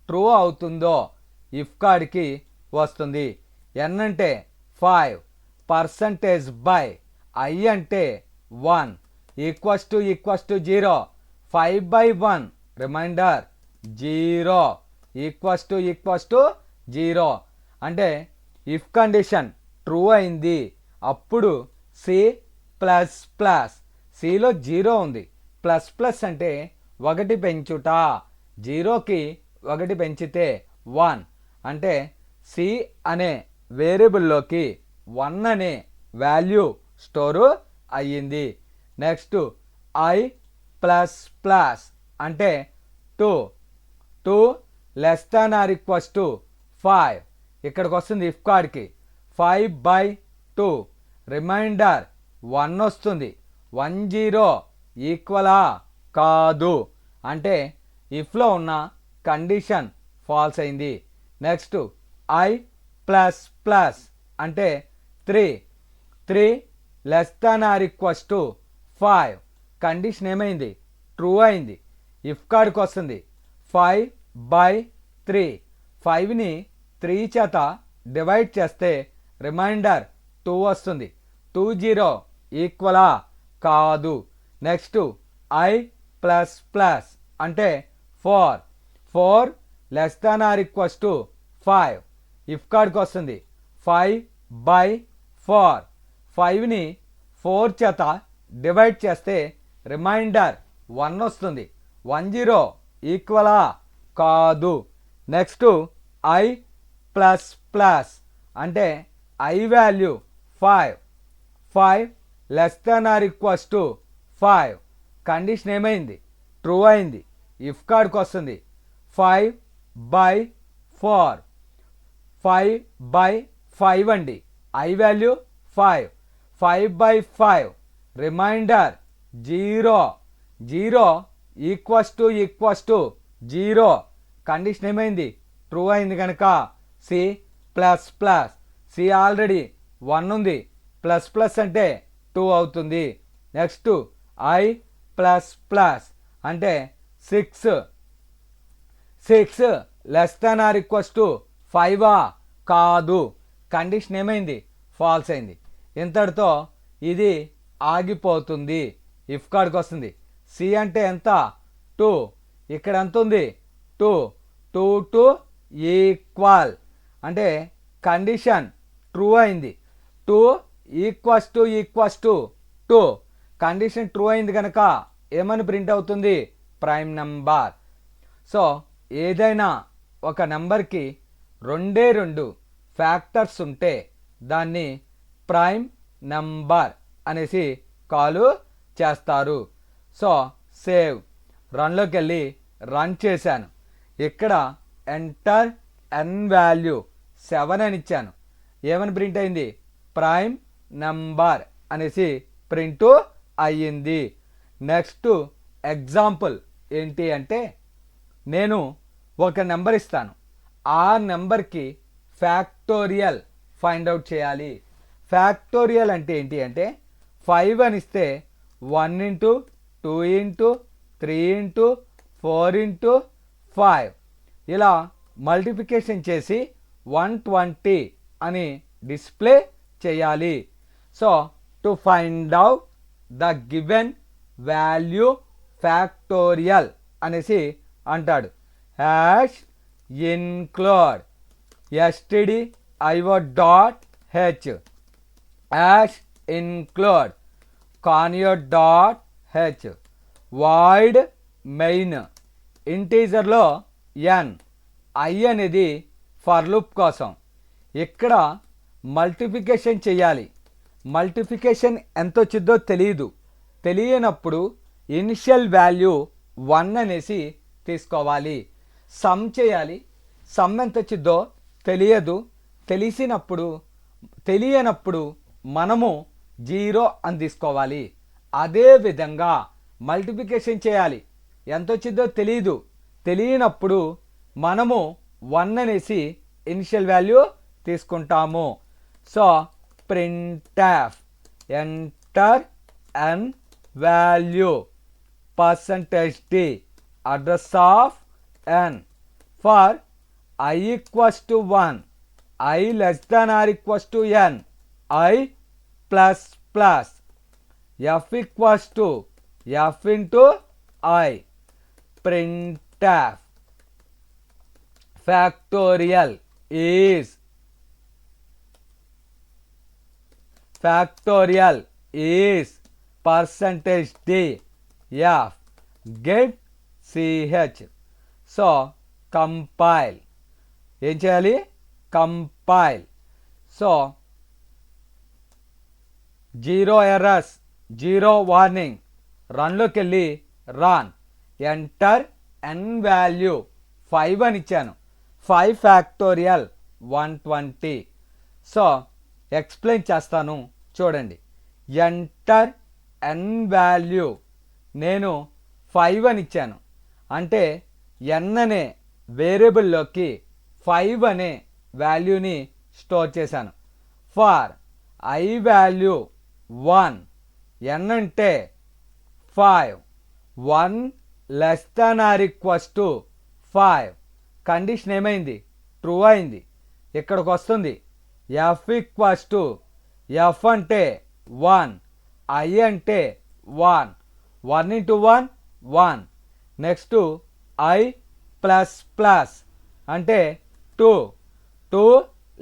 ట్రూ అవుతుందో ఇఫ్ కాడికి వస్తుంది. ఎన్ అంటే 5, పర్సంటేజ్ బై ఐ అంటే 1 equals to 0. 5/1 remainder 0 equals to 0. అంటే ఇఫ్ కండిషన్ ట్రూ అయింది, అప్పుడు సి ప్లస్ ప్లస్, సిలో 0 ఉంది, ప్లస్ ప్లస్ అంటే 1 పెంచుట, 0కి 1 పెంచితే 1 అంటే సి అనే వేరియబుల్లోకి 1 అనే వాల్యూ స్టోరు అయ్యింది. నెక్స్ట్ ఐ ప్లస్ ప్లస్ అంటే 2 less than or equals to 5. ఇక్కడికి వస్తుంది ఇఫ్ కాడికి 5/2 రిమైండర్ 1 వస్తుంది. 10 ఈక్వలా కాదు అంటే ఇఫ్లో ఉన్న కండిషన్ ఫాల్స్ అయింది. నెక్స్ట్ ఐ ప్లస్ ప్లస్ అంటే 3 less than or equals to 5. Condition ఏమైంది? ట్రూ అయింది. ఇఫ్ కాడికి వస్తుంది 5/3. 5ని 3 చేత డివైడ్ చేస్తే రిమైండర్ 2 వస్తుంది. 20 ఈక్వలా కాదు. నెక్స్ట్ ఐ ప్లస్ ప్లస్ అంటే 4 less than or equals to 5. If కాడికి వస్తుంది 5/4. 5ని 4 చేత డివైడ్ చేస్తే రిమైండర్ 1 వస్తుంది. 10 ఈక్వలా కాదు. నెక్స్ట్ ఐ ప్లస్ ప్లస్ అంటే i value 5 less than or equals to 5. Condition ఏమైంది? ట్రూ అయింది. ఇఫ్ కాడికి వస్తుంది 5/4. 5/5 అండి, i value 5. 5/5 remainder 0 equals to 0. Condition ఏమైంది? ట్రూ అయింది కనుక c plus plus. C already 1 ఉంది, ప్లస్ ప్లస్ అంటే 2 అవుతుంది. నెక్స్ట్ ఐ ప్లస్ ప్లస్ అంటే 6 less than or equals to 5 కాదు. కండిషన్ ఏమైంది? ఫాల్స్ అయింది. ఇంతటితో ఇది ఆగిపోతుంది. ఇఫ్ కాడికి వస్తుంది. సి అంటే ఎంత? 2. ఇక్కడ ఎంత ఉంది? 2 ఈక్వల్ అంటే కండిషన్ ట్రూ అయింది. 2 ఈక్వల్స్ టు 2. కండిషన్ ట్రూ అయింది కనుక ఏమని ప్రింట్ అవుతుంది? Prime number. సో ఏదైనా ఒక నెంబర్కి 2 ఫ్యాక్టర్స్ ఉంటే దాన్ని ప్రైమ్ నంబర్ అనేసి కాల్ చేస్తారు. So save. రన్లోకి వెళ్ళి రన్ చేశాను. ఇక్కడ ఎంటర్ ఎన్ వాల్యూ 7 అని ఇచ్చాను. ఏమని ప్రింట్ అయింది? ప్రైమ్ నంబర్ అనేసి ప్రింట్ అయ్యింది. నెక్స్ట్ ఎగ్జాంపుల్ ఏంటి అంటే, నేను ఒక నెంబర్ ఇస్తాను, ఆ నెంబర్కి ఫ్యాక్టోరియల్ ఫైండ్ అవుట్ చేయాలి. ఫ్యాక్టోరియల్ అంటే ఏంటి అంటే 5 అని ఇస్తే 1 ఇంటూ 2 ఇంటూ 3 ఇంటూ 4 ఇంటూ 5 ఇలా మల్టిప్లికేషన్ చేసి 120 అని డిస్ప్లే చేయాలి. So to find out the given value factorial అనేసి అంటాడు. Hash include stdio dot H hash include conio dot H void main ఇంటీజర్లో n i అనేది ఫర్ లూప్ కోసం. ఇక్కడ మల్టిప్లికేషన్ చేయాలి. మల్టిప్లికేషన్ ఎంత వచ్చిందో తెలియనప్పుడు ఇనిషియల్ వాల్యూ 1 అనేసి తీసుకోవాలి. సమ్ చేయాలి. సమ్ ఎంత వచ్చిందో తెలియనప్పుడు మనము 0 అని తీసుకోవాలి. అదేవిధంగా మల్టిప్లికేషన్ చేయాలి. ఎంత వచ్చిందో తెలియనప్పుడు మనము 1 అనేసి ఇనిషియల్ వాల్యూ తీసుకుంటాము. So printf enter n value %d address of n for i equals to 1 i less than or equals to n i plus plus f equals to f into i printf factorial is %d f get ch. So compile ఏం చేయాలి? Compile. So 0 errors 0 warning. రన్లోకి వెళ్ళి run enter n value 5 అని ఇచ్చాను. 5 factorial 120. So explain చేస్తాను చూడండి. Enter n value నేను 5 అని ఇచ్చాను. అంటే n అనే వేరియబుల్లోకి 5 అనే వాల్యూని స్టోర్ చేశాను. ఫర్ i వాల్యూ 1 n అంటే 5 1 less than or equals to 5 condition ఏమైంది? ట్రూ అయింది. ఇక్కడికి వస్తుంది f ఈక్వల్స్ టు f అంటే 1 i అంటే 1 1 into 1 1 next i plus plus అంటే 2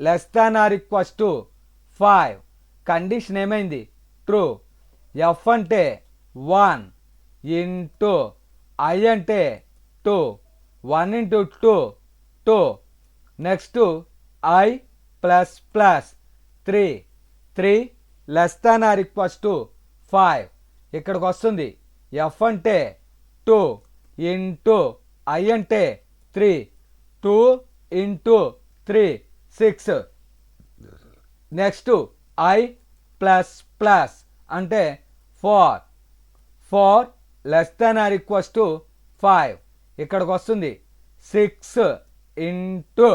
less than or equals to 5 condition ఏమైంది? ట్రూ. f అంటే 1 ఇంటూ i అంటే 2 1 into 2 next i plus plus 3 less than or equals to 5 ఇక్కడికి వస్తుంది f అంటే 2 into i అంటే 3 2 into 3 6 next i plus plus అంటే 4 less than or equals to 5 ఇక్కడికి వస్తుంది 6 into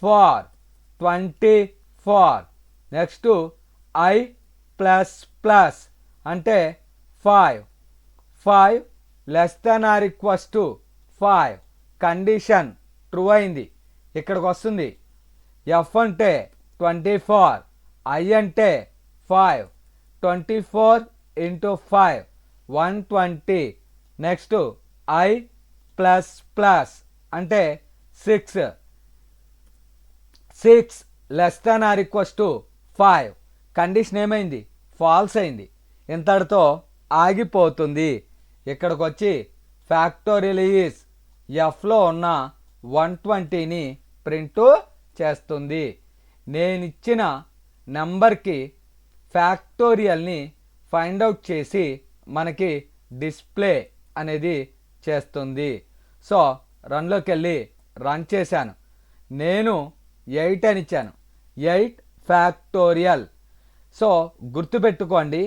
4 24 next i plus plus అంటే 5 less than or equals to 5 condition true అయింది. ఇక్కడికి వస్తుంది f అంటే 24 i అంటే 5 24 into 5 120 next i plus plus అంటే 6 less than or equals to 5 condition ఏమైంది? ఫాల్స్ అయింది. ఇంతటితో ఆగిపోతుంది. ఇక్కడికి వచ్చి ఫ్యాక్టోరియల్ ఈజ్ ఎఫ్లో ఉన్న 120ని ప్రింట్ చేస్తుంది. నేనిచ్చిన నెంబర్కి ఫ్యాక్టోరియల్ని ఫైండ్ అవుట్ చేసి మనకి డిస్ప్లే అనేది చేస్తుంది. సో రన్లోకి వెళ్ళి రన్ చేశాను. నేను 8 అని ఇచ్చాను. 8 ఫ్యాక్టోరియల్. సో గుర్తుపెట్టుకోండి,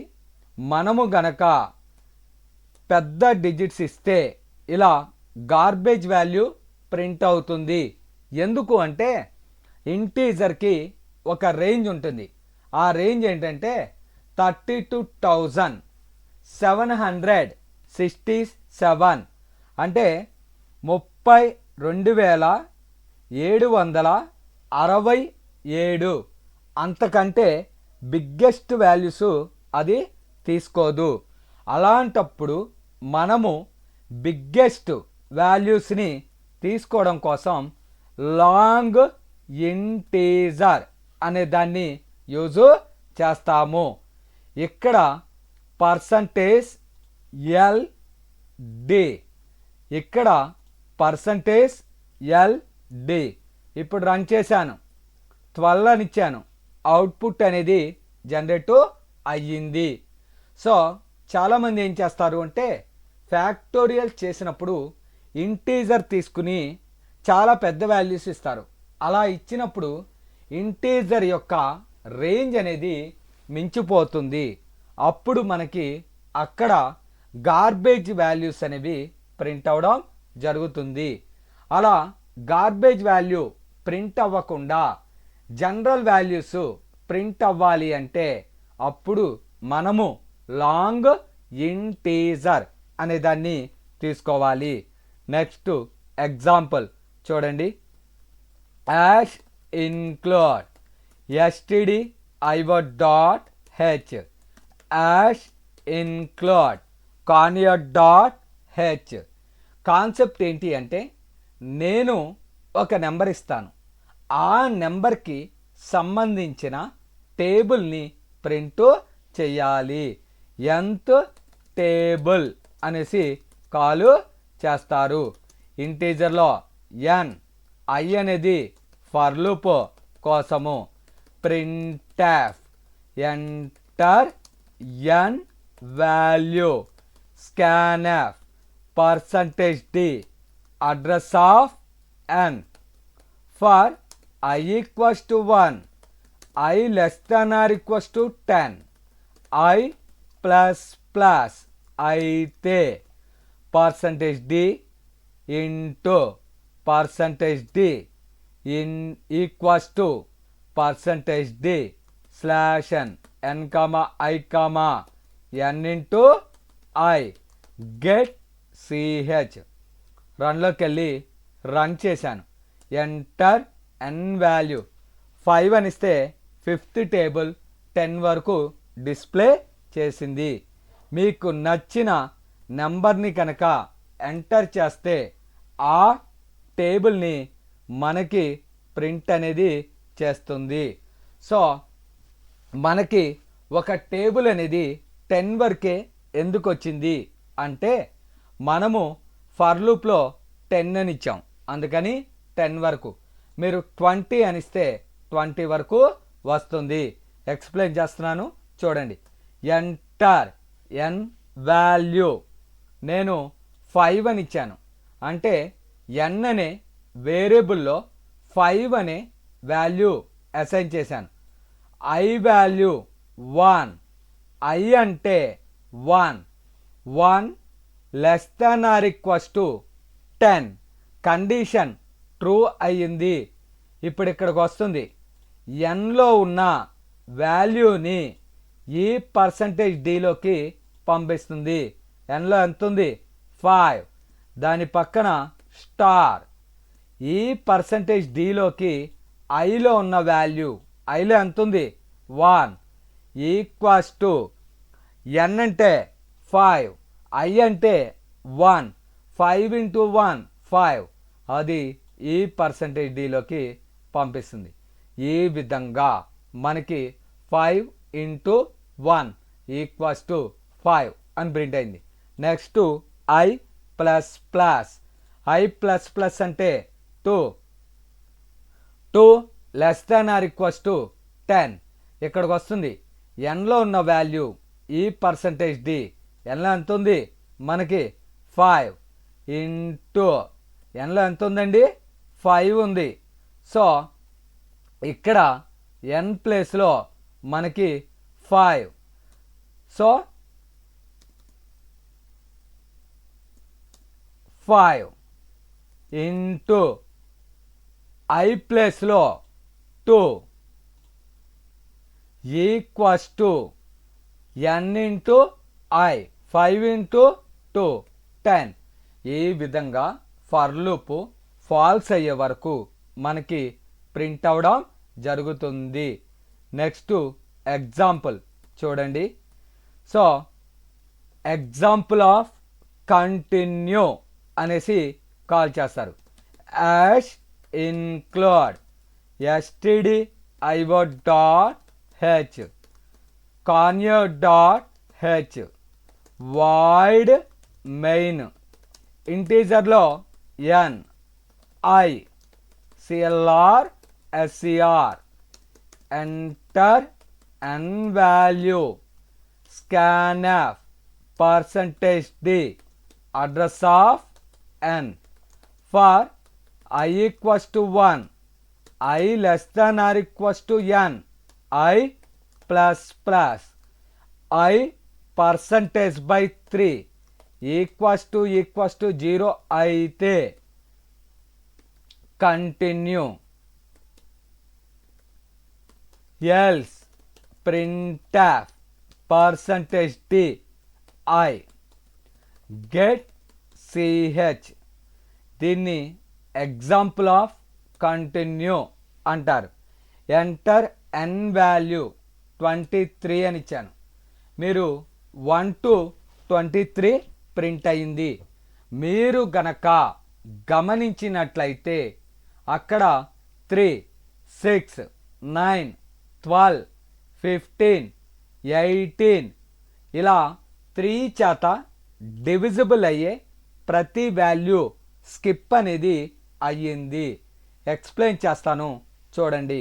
మనము గనక పెద్ద డిజిట్స్ ఇస్తే ఇలా గార్బేజ్ వాల్యూ ప్రింట్ అవుతుంది. ఎందుకు అంటే ఇంటీజర్కి ఒక రేంజ్ ఉంటుంది. ఆ రేంజ్ ఏంటంటే 32,767 అంటే 32,767 అంతకంటే బిగ్గెస్ట్ వాల్యూస్ అది తీసుకోదు. అలాంటప్పుడు మనము బిగ్గెస్ట్ వాల్యూస్ని తీసుకోవడం కోసం లాంగ్ ఇంటీజర్ అనే దాన్ని యూజ్ చేస్తాము. ఇక్కడ పర్సంటేజ్ LD, ఇక్కడ పర్సంటేజ్ LD. ఇప్పుడు రన్ చేశాను, 12 అని ఇచ్చాను, అవుట్పుట్ అనేది జనరేట్ అయ్యింది. సో చాలామంది ఏం చేస్తారు అంటే ఫ్యాక్టోరియల్ చేసినప్పుడు ఇంటీజర్ తీసుకుని చాలా పెద్ద వాల్యూస్ ఇస్తారు. అలా ఇచ్చినప్పుడు ఇంటీజర్ యొక్క రేంజ్ అనేది మించిపోతుంది. అప్పుడు మనకి అక్కడ గార్బేజ్ వాల్యూస్ అనేవి ప్రింట్ అవ్వడం జరుగుతుంది. అలా గార్బేజ్ వాల్యూ ప్రింట్ అవ్వకుండా జనరల్ వాల్యూస్ ప్రింట్ అవ్వాలి అంటే అప్పుడు మనము లాంగ్ ఇంటీజర్ అనే దాన్ని తీసుకోవాలి. నెక్స్ట్ ఎగ్జాంపుల్ చూడండి. Hash include stdio.h, hash include conio.h. Concept ఏంటి అంటే నేను ఒక నెంబర్ ఇస్తాను, ఆ నెంబర్కి సంబంధించిన టేబుల్ని ప్రింట్ చేయాలి. ఎంత టేబుల్ అనేసి కాల్ చేస్తారు. ఇంటీజర్లో n, I అనేది ఫర్ లూప్ కోసము. Printf enter n value. Scanf percentage d address of n. For I equals to 1, I less than or equals to 10, I plus plus అయితే percentage d into percentage d in equals to percentage d slash n, n comma I comma n into I get ch. రన్లోకి వెళ్ళి run చేశాను. Enter n value 5 అని ఇస్తే 5th table 10 వరకు display చేసింది. మీకు నచ్చిన నెంబర్ని కనుక ఎంటర్ చేస్తే ఆ టేబుల్ని మనకి ప్రింట్ అనేది చేస్తుంది. సో మనకి ఒక టేబుల్ అనేది 10 వరకే ఎందుకు వచ్చింది అంటే మనము ఫర్ లూప్లో 10 అని ఇచ్చాం, అందుకని 10 వరకు. మీరు 20 అనిస్తే 20 వరకు వస్తుంది. ఎక్స్ప్లెయిన్ చేస్తున్నాను చూడండి. ఎంటర్ n వాల్యూ నేను 5 అని ఇచ్చాను అంటే n అనే వేరియబుల్లో 5 అనే వాల్యూ అసైన్ చేశాను. I వాల్యూ 1, I అంటే 1, 1 less than or equals to 10. Condition true అయ్యింది. ఇప్పుడు ఇక్కడికి వస్తుంది. nలో ఉన్న వాల్యూని ఈ పర్సంటేజ్ dలోకి పంపిస్తుంది. nలో ఎంత ఉంది 5, దాని పక్కన స్టార్. ఈ పర్సంటేజ్ dలోకి ఐలో ఉన్న వాల్యూ, ఐలో ఎంత ఉంది 1 ఈక్వల్స్ టు n అంటే 5, I అంటే 1, 5 ఇంటూ 1 5, అది ఈ పర్సంటేజ్ dలోకి పంపిస్తుంది. ఈ విధంగా మనకి 5 ఇంటూ 1 ఈక్వల్స్ టు 5 అని ప్రింట్ అయింది. Next I plus plus. I plus plus అంటే 2, 2 less than or equals to 10. ఇక్కడికి వస్తుంది. nలో ఉన్న వాల్యూ ఈ పర్సంటేజ్ d, nలో ఎంత ఉంది మనకి 5 ఇంటూ nలో ఎంత ఉందండి 5 ఉంది. సో ఇక్కడ n ప్లేస్లో మనకి 5. సో 5 ఇంటూ I ప్లేస్లో 2 equals to n into I. 5 into 2 10. ఈ విధంగా ఫర్ లూప్ ఫాల్స్ అయ్యే వరకు మనకి ప్రింట్ అవ్వడం జరుగుతుంది. నెక్స్ట్ ఎగ్జాంపుల్ చూడండి. సో ఎగ్జాంపుల్ ఆఫ్ కంటిన్యూ అనేసి కాల్ చేస్తారు. Hash include STD IO dot H conio dot H void main ఇంటీజర్లో N I CLR SCR enter N value scanf percentage d address of n for I equals to 1 I less than or equals to n I plus plus I percentage by 3 equals to 0 అయితే continue, else printf percentage d I get ch. దీన్ని example of continue అంటారు. Enter N value 23 అని ఇచ్చాను. మీరు 1 to 23 print అయింది. మీరు గనక గమనించినట్లయితే అక్కడ 3, 6, 9, 12, 15, 18 ఇలా 3 చేత డివిజిబుల్ అయ్యే ప్రతి వాల్యూ స్కిప్ అనేది అయ్యింది. ఎక్స్ప్లెయిన్ చేస్తాను చూడండి.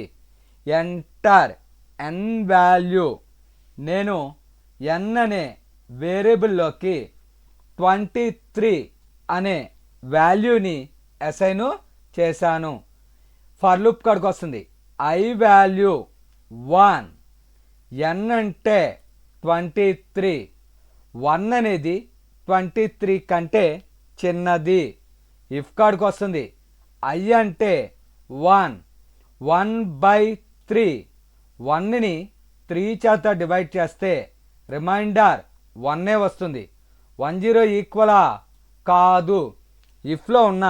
ఎంటర్ ఎన్ వాల్యూ, నేను ఎన్ అనే వేరియబుల్లోకి 23 అనే వాల్యూని అసైన్ చేశాను. ఫర్ లూప్ కాడికి వస్తుంది. ఐ వాల్యూ 1, ఎన్ అంటే 23, 1 అనేది 23 కంటే చిన్నది. ఇఫ్ కాడికి వస్తుంది. ఐ అంటే 1, 1/3, 1ని 3 చేత డివైడ్ చేస్తే రిమైండర్ 1 వస్తుంది. 10 ఈక్వలా కాదు. ఇఫ్లో ఉన్న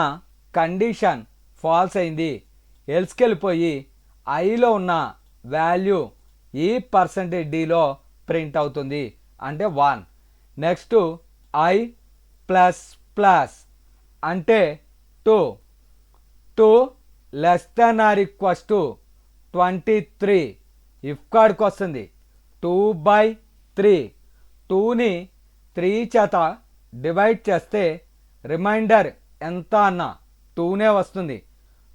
కండిషన్ ఫాల్స్ అయింది. ఎల్స్కి వెళ్ళిపోయి ఐలో ఉన్న వాల్యూ ఈ పర్సంటేజ్ డీలో ప్రింట్ అవుతుంది అంటే 1. నెక్స్ట్ ఐ ప్లస్ ప్లస్ అంటే 2, 2 less than or equals to 23. If కాడికి వస్తుంది. 2/3, 2ని 3 చేత డివైడ్ చేస్తే రిమైండర్ ఎంత అన్న 2 వస్తుంది.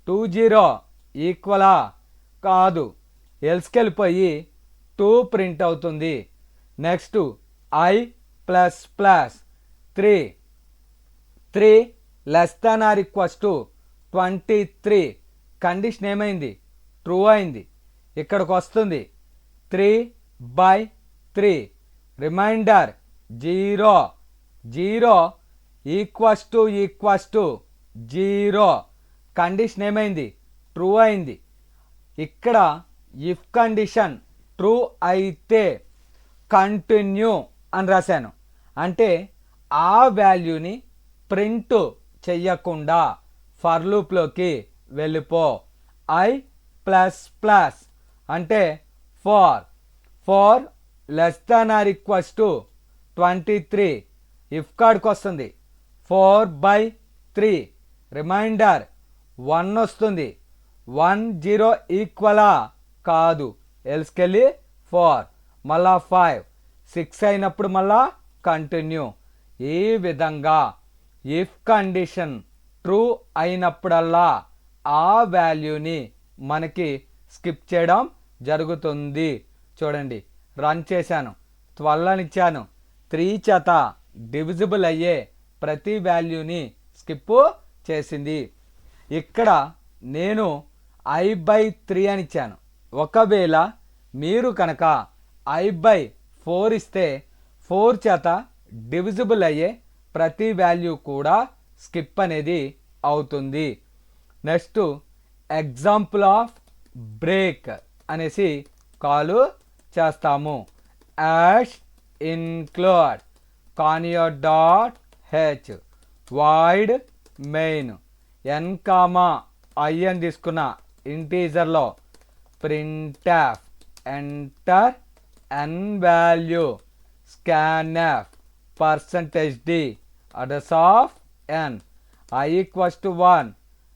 20 ఈక్వలా కాదు. ఎల్స్కి వెళ్ళిపోయి 2 ప్రింట్ అవుతుంది. Next i plus plus 3, 3 less than or equals to 23. Condition ఏమైంది? ట్రూ అయింది. ఇక్కడికి వస్తుంది. 3/3 రిమైండర్ 0, 0 ఈక్వల్స్ టు 0. కండిషన్ ఏమైంది? ట్రూ అయింది. ఇక్కడ ఇఫ్ కండిషన్ ట్రూ అయితే కంటిన్యూ అని రాశాను. అంటే ఆ వాల్యూని ప్రింట్ చెయ్యకుండా ఫర్ లూప్లోకి వెళ్ళిపో. ఐ ప్లస్ ప్లస్ అంటే 4, 4 less than or equals to 23. If కాడికి వస్తుంది. 4/3 రిమైండర్ 1 వస్తుంది. 10 ఈక్వలా కాదు. ఎల్స్కెళ్ళి 4 మళ్ళా 5, 6 అయినప్పుడు మళ్ళా కంటిన్యూ. ఈ విధంగా ఇఫ్ కండిషన్ ట్రూ అయినప్పుడల్లా ఆ వాల్యూని మనకి స్కిప్ చేయడం జరుగుతుంది. చూడండి, రన్ చేశాను. 12 అని ఇచ్చాను. 3 చేత డివిజిబుల్ అయ్యే ప్రతి వాల్యూని స్కిప్ చేసింది. ఇక్కడ నేను I/3 అని ఇచ్చాను. ఒకవేళ మీరు కనుక I/4 ఇస్తే 4 చేత డివిజిబుల్ అయ్యే ప్రతి వాల్యూ కూడా స్కిప్ అనేది అవుతుంది. నెక్స్ట్ ఎగ్జాంపుల్ ఆఫ్ బ్రేక్ అనేసి కాల్ చేస్తాము. Hash include conio dot H void main n, I అని తీసుకున్న ఇంటీజర్లో printf enter n value scanf percentage d address of n I equals to 1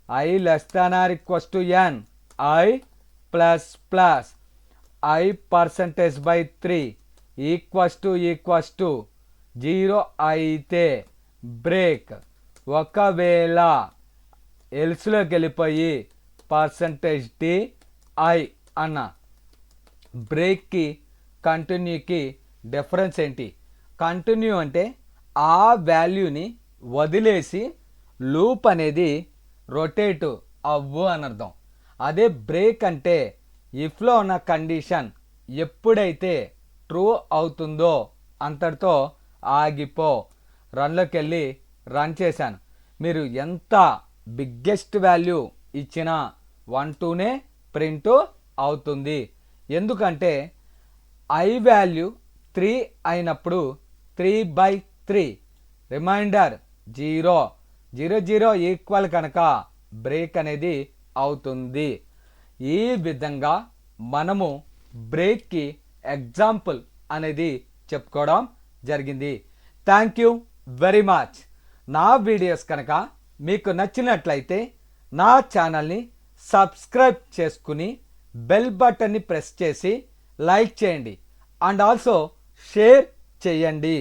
I less than or equals to n I plus I percentage by 3 equals to 0 అయితే break. ఒకవేళ ఎల్స్లోకి వెళ్ళిపోయి percentage D I అన్న బ్రేక్కి కంటిన్యూకి difference ఏంటి? Continue అంటే ఆ వాల్యూని వదిలేసి loop అనేది రొటేట్ అవ్వు అని అర్థం. అదే బ్రేక్ అంటే ఇఫ్లో ఉన్న కండిషన్ ఎప్పుడైతే ట్రూ అవుతుందో అంతటితో ఆగిపో. రన్లోకి వెళ్ళి రన్ చేశాను. మీరు ఎంత బిగ్గెస్ట్ వాల్యూ ఇచ్చినా 1 2నే ప్రింట్ అవుతుంది. ఎందుకంటే ఐ వాల్యూ 3 అయినప్పుడు 3/3 రిమైండర్ 0 0 0 ఈక్వల్ కనుక బ్రేక్ అనేది అవుతుంది. ఈ విధంగా మనము బ్రేక్కి ఎగ్జాంపుల్ అనేది చెప్పుకోవడం జరిగింది. Thank you very much. నా వీడియోస్ కనుక మీకు నచ్చినట్లయితే నా ఛానల్ని సబ్స్క్రైబ్ చేసుకుని బెల్ బటన్ని ప్రెస్ చేసి లైక్ చేయండి అండ్ ఆల్సో షేర్ చేయండి.